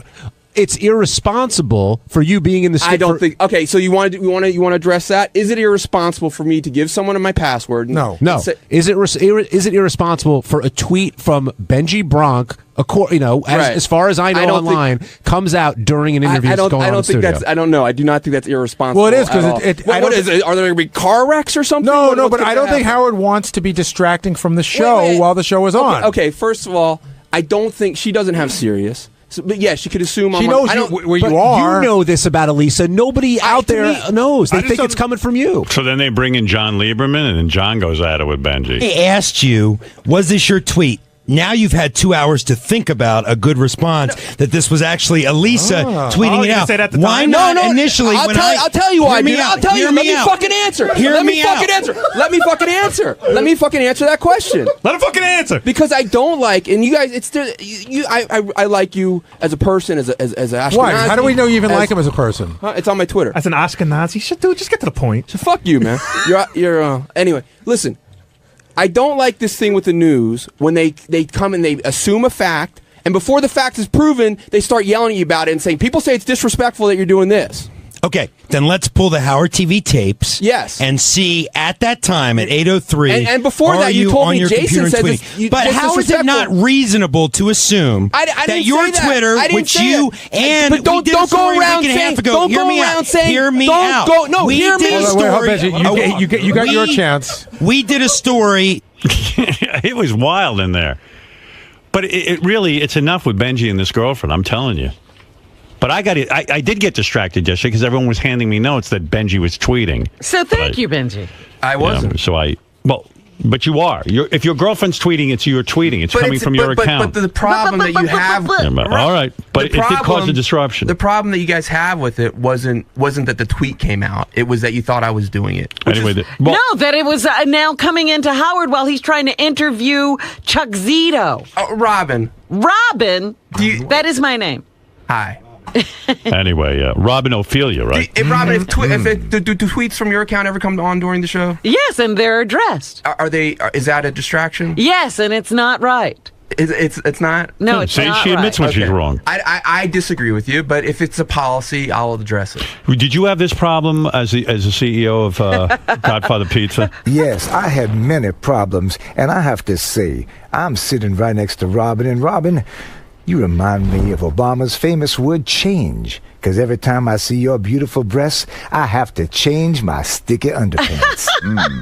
It's irresponsible for you being in the. I don't think. Okay, so you want to address that? Is it irresponsible for me to give someone my password? No. Is it irresponsible for a tweet from Benji Bronk? As far as I know, online comes out during an interview. I don't going on in the think studio. that's. I don't know. I do not think that's irresponsible. Well, it is because what is it? Are there going to be car wrecks or something? No, but I don't think Howard wants to be distracting from the show while the show is on. Okay, first of all, I don't think she doesn't have Sirius. So, but yeah, she could assume she knows where you are. You know this about Elisa. Nobody out there knows. They think it's coming from you. So then they bring in John Lieberman, and then John goes at it with Benji. I asked you, was this your tweet? Now you've had 2 hours to think about a good response that this was actually Elisa tweeting it out. Why not initially? I'll tell you why, dude. I'll tell you. Let me fucking answer. Let me fucking answer that question. Let him fucking answer. Because I don't like, and you guys, I like you as a person, as Ashkenazi. Why? How do we know you even like him as a person? It's on my Twitter. As an Ashkenazi, just get to the point. So fuck you, man. Anyway, listen. I don't like this thing with the news when they come and they assume a fact, and before the fact is proven, they start yelling at you about it and saying, people say it's disrespectful that you're doing this. Okay, then let's pull the Howard TV tapes. Yes. And see at that time at 8:03. And before that, you told me Jason said this. But how is it not reasonable to assume that your Twitter, which you and but don't go around saying, don't hear go me around out. saying, Hear me don't out. go. No, we hear did me. a story. You got your chance. We did a story. It was wild in there. But it's enough with Benji and this girlfriend, I'm telling you. But I did get distracted yesterday because everyone was handing me notes that Benji was tweeting. So thank you, Benji. I wasn't. But you are. If your girlfriend's tweeting, it's your tweeting. It's coming from your account. But the problem that you have... all right. But it did cause a disruption. The problem that you guys have with it wasn't that the tweet came out. It was that you thought I was doing it. Anyway, that it was now coming into Howard while he's trying to interview Chuck Zito. Robin. Robin? That is my name. Hi. Anyway, Robin Ophelia, right? Robin, do tweets from your account ever come on during the show? Yes, and they're addressed. Is that a distraction? Yes, and it's not right. It's not? No, it's not she admits when she's wrong. I disagree with you, but if it's a policy, I'll address it. Did you have this problem as a CEO of Godfather Pizza? Yes, I had many problems, and I have to say, I'm sitting right next to Robin, and Robin, you remind me of Obama's famous word change. Because every time I see your beautiful breasts, I have to change my sticky underpants.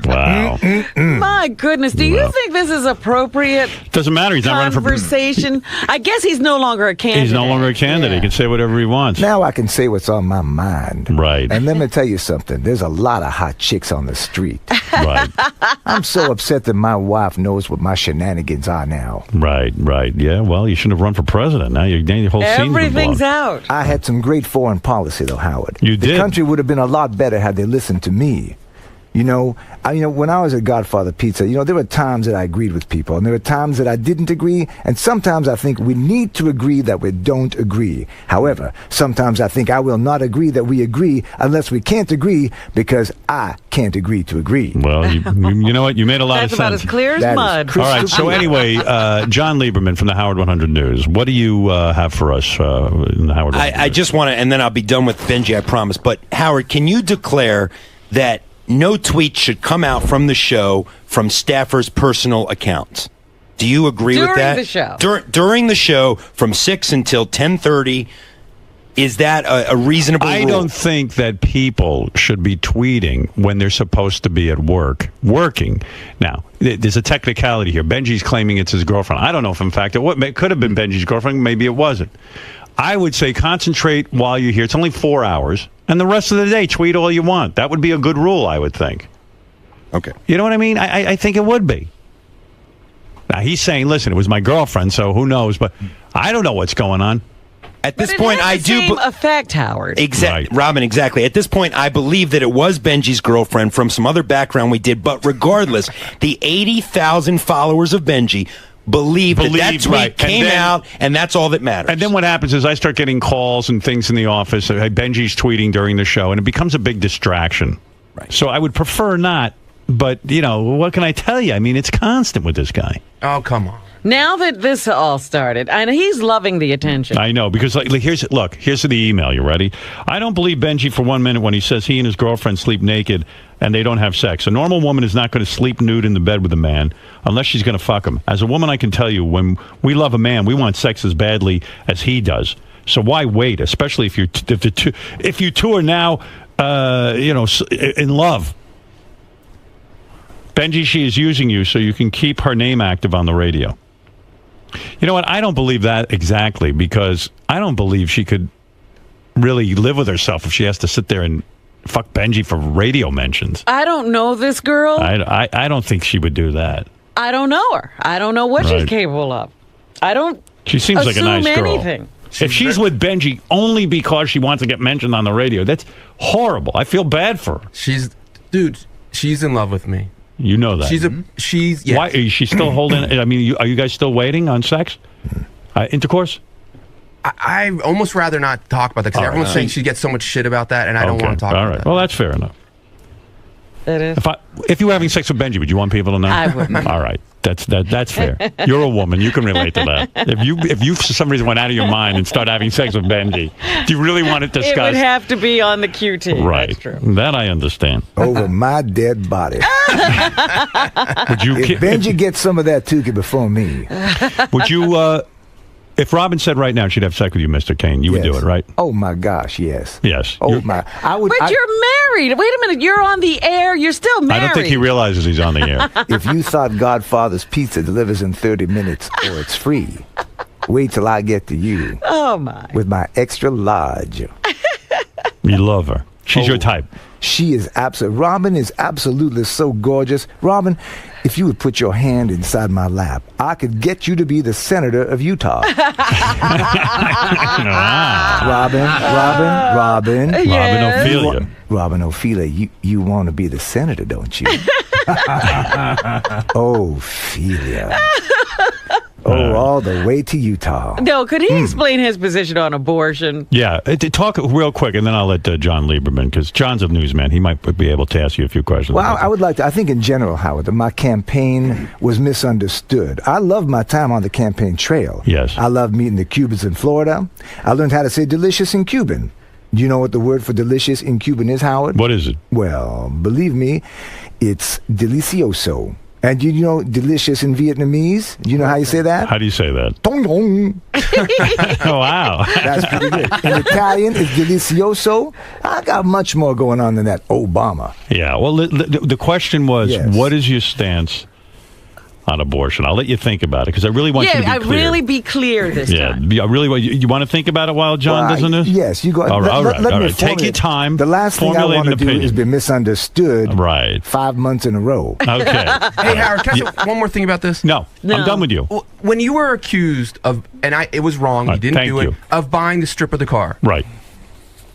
Wow. My goodness. Do you think this is appropriate? Doesn't matter. He's not running for conversation. I guess he's no longer a candidate. He's no longer a candidate. Yeah. He can say whatever he wants. Now I can say what's on my mind. Right. And let me tell you something. There's a lot of hot chicks on the street. Right. I'm so upset that my wife knows what my shenanigans are now. Right. Yeah, well, you shouldn't have run for president. Now your whole scene's been Everything's blown. out. I had some great foreign policy, though, Howard. You did. The country would have been a lot better had they listened to me. When I was at Godfather Pizza, there were times that I agreed with people, and there were times that I didn't agree, and sometimes I think we need to agree that we don't agree. However, sometimes I think I will not agree that we agree unless we can't agree because I can't agree to agree. Well, you know what? You made a lot of sense. That's about as clear as mud. All right, so anyway, John Lieberman from the Howard 100 News, what do you have for us in the Howard 100 I just want to, and then I'll be done with Benji, I promise. But, Howard, can you declare that no tweet should come out from the show from staffers' personal accounts. Do you agree with that? During the show. During the show, from 6 until 10:30, is that a reasonable rule? I don't think that people should be tweeting when they're supposed to be at work, working. Now, there's a technicality here. Benji's claiming it's his girlfriend. I don't know if, in fact, it could have been Benji's girlfriend. Maybe it wasn't. I would say concentrate while you're here. It's only 4 hours. And the rest of the day, tweet all you want. That would be a good rule, I would think. Okay. You know what I mean? I think it would be. Now, he's saying, listen, it was my girlfriend, so who knows? But I don't know what's going on. At this point, I do. Same effect, Howard. Exactly, right. Robin, exactly. At this point, I believe that it was Benji's girlfriend from some other background we did. But regardless, the 80,000 followers of Benji believe that tweet came out, and that's all that matters. And then what happens is I start getting calls and things in the office. Benji's tweeting during the show, and it becomes a big distraction. Right. So I would prefer not. But, you know, what can I tell you? I mean, it's constant with this guy. Oh, come on. Now that this all started, and he's loving the attention. I know, because here's the email. You ready? I don't believe Benji for 1 minute when he says he and his girlfriend sleep naked and they don't have sex. A normal woman is not going to sleep nude in the bed with a man unless she's going to fuck him. As a woman, I can tell you, when we love a man, we want sex as badly as he does. So why wait? Especially if you two are now, in love. Benji, she is using you so you can keep her name active on the radio. You know what? I don't believe that exactly, because I don't believe she could really live with herself if she has to sit there and fuck Benji for radio mentions. I don't know this girl. I don't think she would do that. I don't know her. I don't know what she's capable of. I don't. She seems like a nice girl. Anything. If she's with Benji only because she wants to get mentioned on the radio, that's horrible. I feel bad for her. She's in love with me. You know that. She's yes. Why is she still holding? I mean, are you guys still waiting on sex, intercourse? I almost rather not talk about that because everyone's saying she gets so much shit about that, and I don't want to talk about that. Well, that's fair enough. It is. If you were having sex with Benji, would you want people to know? I wouldn't. All right. That's fair. You're a woman. You can relate to that. If you for some reason went out of your mind and started having sex with Benji, do you really want to discuss? It would have to be on the QT. Right. That's true. That I understand. Over my dead body. Would you? If Benji gets some of that tookie before me. Would you? If Robin said right now she'd have sex with you, Mr. Cain, you would do it, right? Oh my gosh, yes. Yes. Oh my. I would. But you're married. Wait a minute. You're on the air. You're still married. I don't think he realizes he's on the air. If you thought Godfather's Pizza delivers in 30 minutes or it's free, wait till I get to you. Oh my. With my extra large. You love her. She's your type. She is Robin is absolutely so gorgeous. Robin, if you would put your hand inside my lap, I could get you to be the senator of Utah. Robin. Yes. Ophelia. Robin Ophelia, you want to be the senator, don't you? Ophelia. All the way to Utah. No, could he explain his position on abortion? Yeah, talk real quick, and then I'll let John Lieberman, because John's a newsman. He might be able to ask you a few questions. Well, I would like to. I think in general, Howard, that my campaign was misunderstood. I loved my time on the campaign trail. Yes. I loved meeting the Cubans in Florida. I learned how to say delicious in Cuban. Do you know what the word for delicious in Cuban is, Howard? What is it? Well, believe me, it's delicioso. And do you know delicious in Vietnamese? Do you know how you say that? How do you say that? Tong dong. Oh, wow. That's pretty good. In Italian, it's delicioso. I got much more going on than that Obama. Yeah, well, the question was, what is your stance on abortion? I'll let you think about it, because I really want you to be clear. Yeah, really be clear this time. Yeah, I really want you want to think about it while John does this? Yes, you go. All right. Let me Take your time. The last thing I want to do is be misunderstood 5 months in a row. Okay. Hey, Howard, can I say one more thing about this? No, I'm done with you. When you were accused of, and it was wrong, you didn't do it, of buying the strip of the car. Right.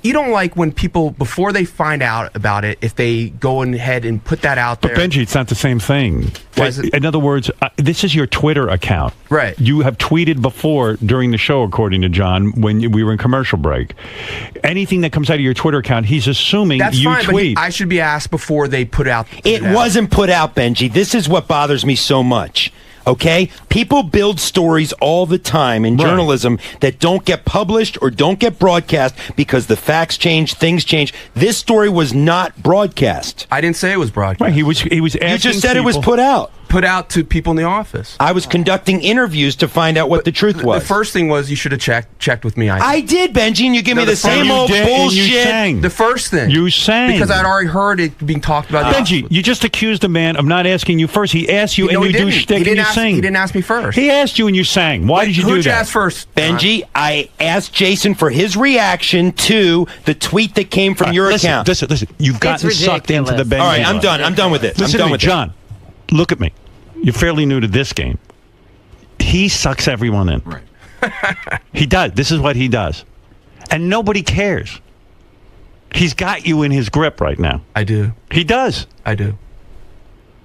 You don't like when people, before they find out about it, if they go ahead and put that out there. But Benji, it's not the same thing. In other words, this is your Twitter account. Right. You have tweeted before during the show, according to John, when we were in commercial break. Anything that comes out of your Twitter account, he's assuming That's you fine, tweet. But I should be asked before they put out. It wasn't put out, Benji. This is what bothers me so much. Okay? People build stories all the time in journalism that don't get published or don't get broadcast because the facts change, things change. This story was not broadcast. I didn't say it was broadcast. Right, he was asking You just said it was people- put out. Put out to people in the office. I was conducting interviews to find out what the truth was. The first thing was you should have checked with me. I did, Benji, and you give me the same You old did, and you bullshit. sang. The first thing. You sang. Because I'd already heard it being talked about. Benji, you just accused a man of not asking you first. He asked you, No, and he you do didn't. shtick He and didn't you ask- sing. he didn't ask me first. He asked you, and you sang. Why did you do Who'd that? you ask first? Benji, I asked Jason for his reaction to the tweet that came from your account. Listen. You've gotten sucked into the Benji. All right, I'm line. done. I'm done with it. Listen I'm to done me, with John. Look at me. You're fairly new to this game. He sucks everyone in. Right. He does. This is what he does. And nobody cares. He's got you in his grip right now. I do. He does. I do.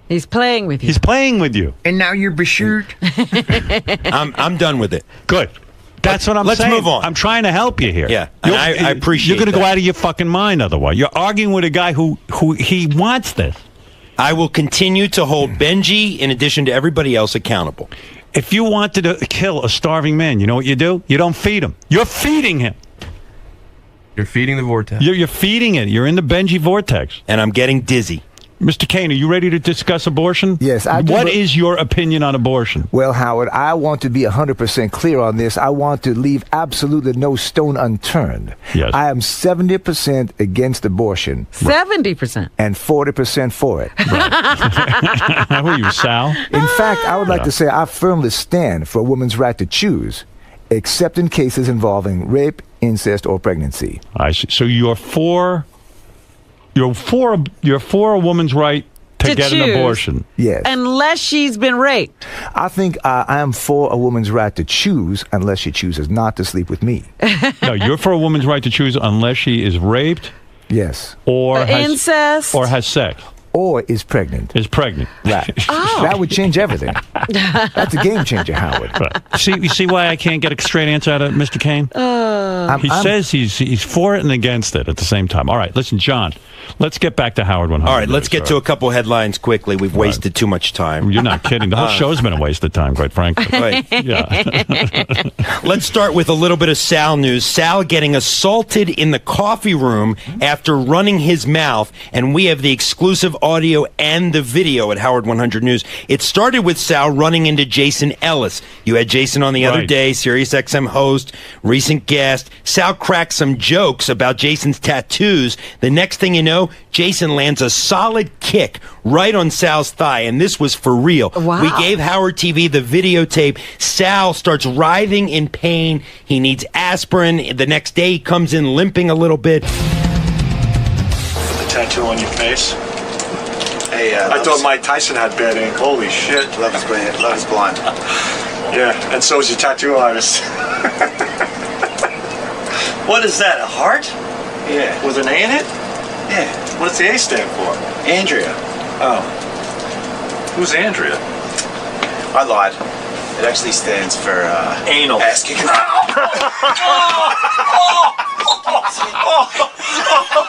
He's playing with you. He's playing with you. And now you're Bashert. I'm done with it. Good. That's what I'm Let's saying. move on. I'm trying to help you here. Yeah, and I appreciate You're going to go that. out of your fucking mind otherwise. You're arguing with a guy who he wants this. I will continue to hold Benji, in addition to everybody else, accountable. If you wanted to kill a starving man, you know what you do? You don't feed him. You're feeding him. You're feeding the vortex. You're feeding it. You're in the Benji vortex. And I'm getting dizzy. Mr. Cain, are you ready to discuss abortion? Yes, I do. What is your opinion on abortion? Well, Howard, I want to be 100% clear on this. I want to leave absolutely no stone unturned. Yes. I am 70% against abortion. 70%. And 40% for it. Who are you, Sal? In fact, I would like to say I firmly stand for a woman's right to choose, except in cases involving rape, incest, or pregnancy. I see. So you're for a woman's right to get choose. an abortion. Yes. Unless she's been raped. I think I am for a woman's right to choose unless she chooses not to sleep with me. No, you're for a woman's right to choose unless she is raped. Yes. Or has, incest. or has sex. Or is pregnant. Is pregnant. Right. Oh. That would change everything. That's a game changer, Howard. Right. You see why I can't get a straight answer out of Mr. Cain? He says he's for it and against it at the same time. All right, listen, John, let's get back to Howard 100. All right, let's get to a couple headlines quickly. We've wasted too much time. You're not kidding. The whole show's been a waste of time, quite frankly. Right. Yeah. Let's start with a little bit of Sal news. Sal getting assaulted in the coffee room after running his mouth, and we have the exclusive audio and the video at Howard 100 News. It started with Sal running into Jason Ellis. You had Jason on the other day, Sirius XM host, recent guest. Sal cracked some jokes about Jason's tattoos. The next thing you know, Jason lands a solid kick right on Sal's thigh, and this was for real. Wow. We gave Howard TV the videotape. Sal starts writhing in pain. He needs aspirin. The next day, he comes in limping a little bit. Put the tattoo on your face. Hey, I thought Mike Tyson had bad ink. Holy shit. Love is blind. Love is blind. Yeah, and so is your tattoo artist. What is that? A heart? Yeah. With an A in it? Yeah. What does the A stand for? Andrea. Oh. Who's Andrea? I lied. It actually stands for Anal. ass kicking.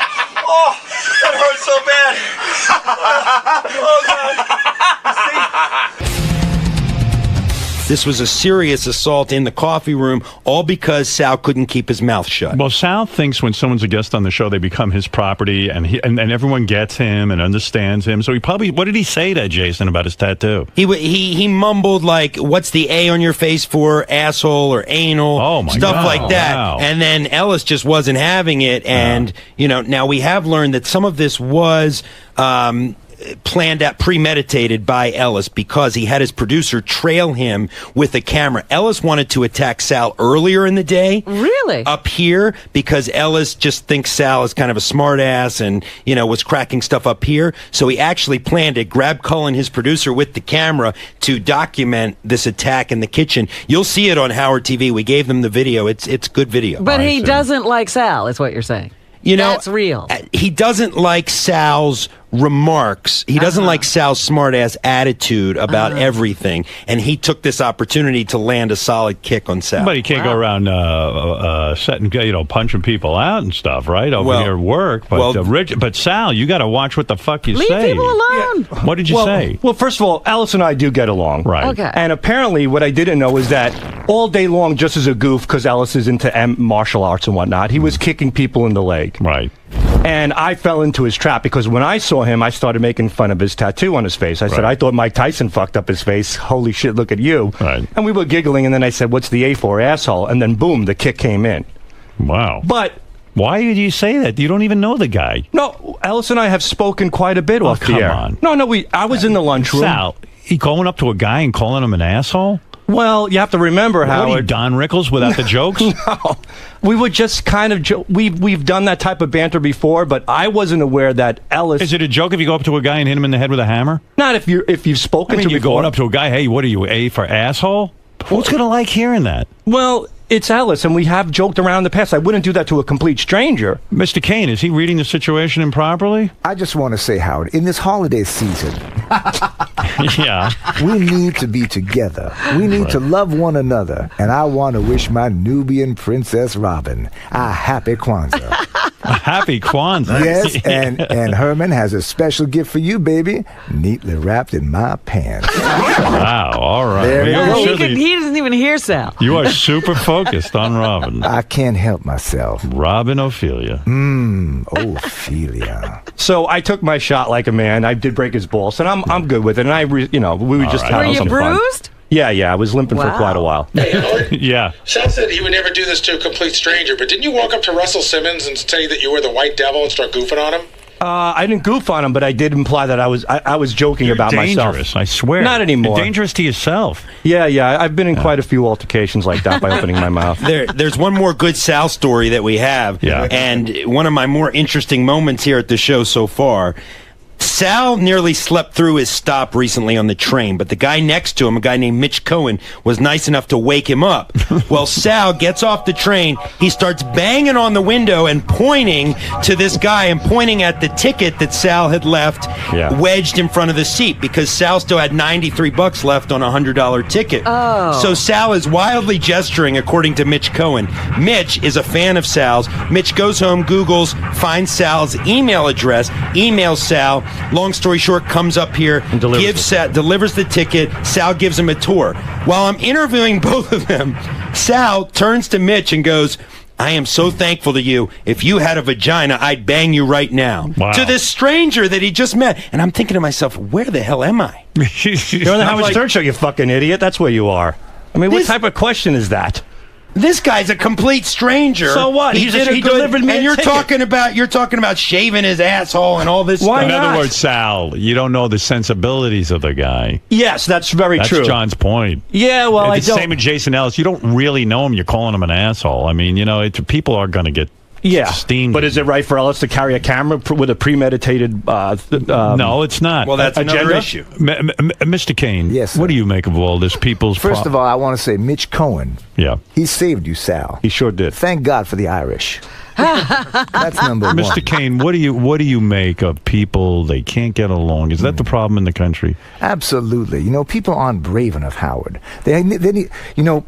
That hurt so bad. Oh, God. This was a serious assault in the coffee room, all because Sal couldn't keep his mouth shut. Well, Sal thinks when someone's a guest on the show, they become his property, and and everyone gets him and understands him. So he probably, what did he say to Jason about his tattoo? He mumbled like, "What's the A on your face for? Asshole or anal?" Oh my stuff God. like that. Wow. And then Ellis just wasn't having it. And now we have learned that some of this was planned out, premeditated by Ellis, because he had his producer trail him with a camera. Ellis wanted to attack Sal earlier in the day. Really? Up here, because Ellis just thinks Sal is kind of a smart ass and, was cracking stuff up here. So he actually planned it, grabbed Cullen, his producer, with the camera to document this attack in the kitchen. You'll see it on Howard TV. We gave them the video. It's good video. But he doesn't like Sal, is what you're saying. That's real. He doesn't like Sal's remarks. He doesn't like Sal's smart-ass attitude about everything, and he took this opportunity to land a solid kick on Sal. But he can't go around setting, punching people out and stuff, right? Over here at work. But, but Sal, you got to watch what the fuck you say. Leave people alone. What did you say? Well, first of all, Alice and I do get along. Right. Okay. And apparently what I didn't know is that all day long, just as a goof, because Alice is into martial arts and whatnot, he was kicking people in the leg. Right. And I fell into his trap because when I saw him, I started making fun of his tattoo on his face. I said, I thought Mike Tyson fucked up his face. Holy shit, look at you. Right. And we were giggling, and then I said, what's the A for, asshole? And then boom, the kick came in. Wow. But why did you say that? You don't even know the guy. No, Alice and I have spoken quite a bit off the air. Come on. No, I was in the lunchroom. Sal, he going up to a guy and calling him an asshole? Well, you have to remember, Howard. What are you, Don Rickles, without the jokes? No. We would just kind of we've done that type of banter before, but I wasn't aware that Ellis. Is it a joke if you go up to a guy and hit him in the head with a hammer? Not if you've spoken to you're before. going up to a guy, hey, what are you, A for asshole? Who's going to like hearing that? Well, it's Ellis, and we have joked around in the past. I wouldn't do that to a complete stranger. Mr. Cain, is he reading the situation improperly? I just want to say, Howard, in this holiday season, yeah, we need to be together. We need to love one another. And I want to wish my Nubian princess Robin a happy Kwanzaa. A happy Kwanzaa. Yes, and Herman has a special gift for you, baby, neatly wrapped in my pants. Wow, all right. There you go. He doesn't even hear Sal. You are super focused on Robin. I can't help myself. Robin Ophelia. Ophelia. So I took my shot like a man. I did break his balls, and I'm good with it. And we were just having some fun. Were you bruised? Yeah, I was limping for quite a while. Hey, Howard. Yeah. Sal said he would never do this to a complete stranger, but didn't you walk up to Russell Simmons and say that you were the white devil and start goofing on him? I didn't goof on him, but I did imply that I was joking about dangerous, myself. I swear. Not anymore. You're dangerous to yourself. Yeah. I've been in quite a few altercations like that by opening my mouth. There's one more good Sal story that we have. Yeah. And one of my more interesting moments here at the show so far. Sal nearly slept through his stop recently on the train, but the guy next to him, a guy named Mitch Cohen, was nice enough to wake him up. Well, Sal gets off the train. He starts banging on the window and pointing to this guy and pointing at the ticket that Sal had left wedged in front of the seat because Sal still had $93 left on a $100 ticket. Oh. So Sal is wildly gesturing, according to Mitch Cohen. Mitch is a fan of Sal's. Mitch goes home, Googles, finds Sal's email address, emails Sal. Long story short, comes up here, delivers the ticket. Sal gives him a tour. While I'm interviewing both of them, Sal turns to Mitch and goes, I am so thankful to you. If you had a vagina, I'd bang you right now. Wow. To this stranger that he just met. And I'm thinking to myself, where the hell am I? You're on the Howard Stern Show, you fucking idiot. That's where you are. I mean, what type of question is that? This guy's a complete stranger. So what? He delivered me and a you're ticket. talking about shaving his asshole and all this Why stuff. In not? other words, Sal, you don't know the sensibilities of the guy. Yes, that's very That's true. John's point. Yeah, well, I It's the don't. same with Jason Ellis. You don't really know him. You're calling him an asshole. I mean, people are going to get steamed. But is it right for Ellis to carry a camera with a premeditated? No, it's not. Well, that's another agenda? issue. Mr. Cain, Yes, what sir. do you make of all this people's... First of all, I want to say Mitch Cohen, yeah. he saved you, Sal. He sure did. Thank God for the Irish. That's number one. Mr. Cain, what do you make of people, they can't get along? Is that the problem in the country? Absolutely. People aren't brave enough, Howard. They need,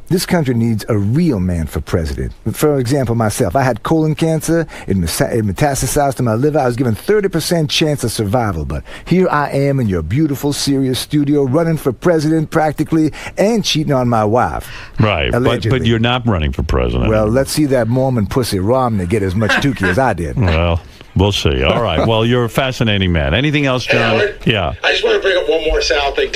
this country needs a real man for president. For example, myself, I had colon cancer. It metastasized to my liver. I was given 30% chance of survival. But here I am in your beautiful, serious studio, running for president practically, and cheating on my wife. Right, but you're not running for president. Well, let's see that Mormon pussy Romney get as much dookie as I did. Well, we'll see. All right. Well, you're a fascinating man. Anything else, John? Hey, Howard, yeah. I just want to bring up one more Sal thing.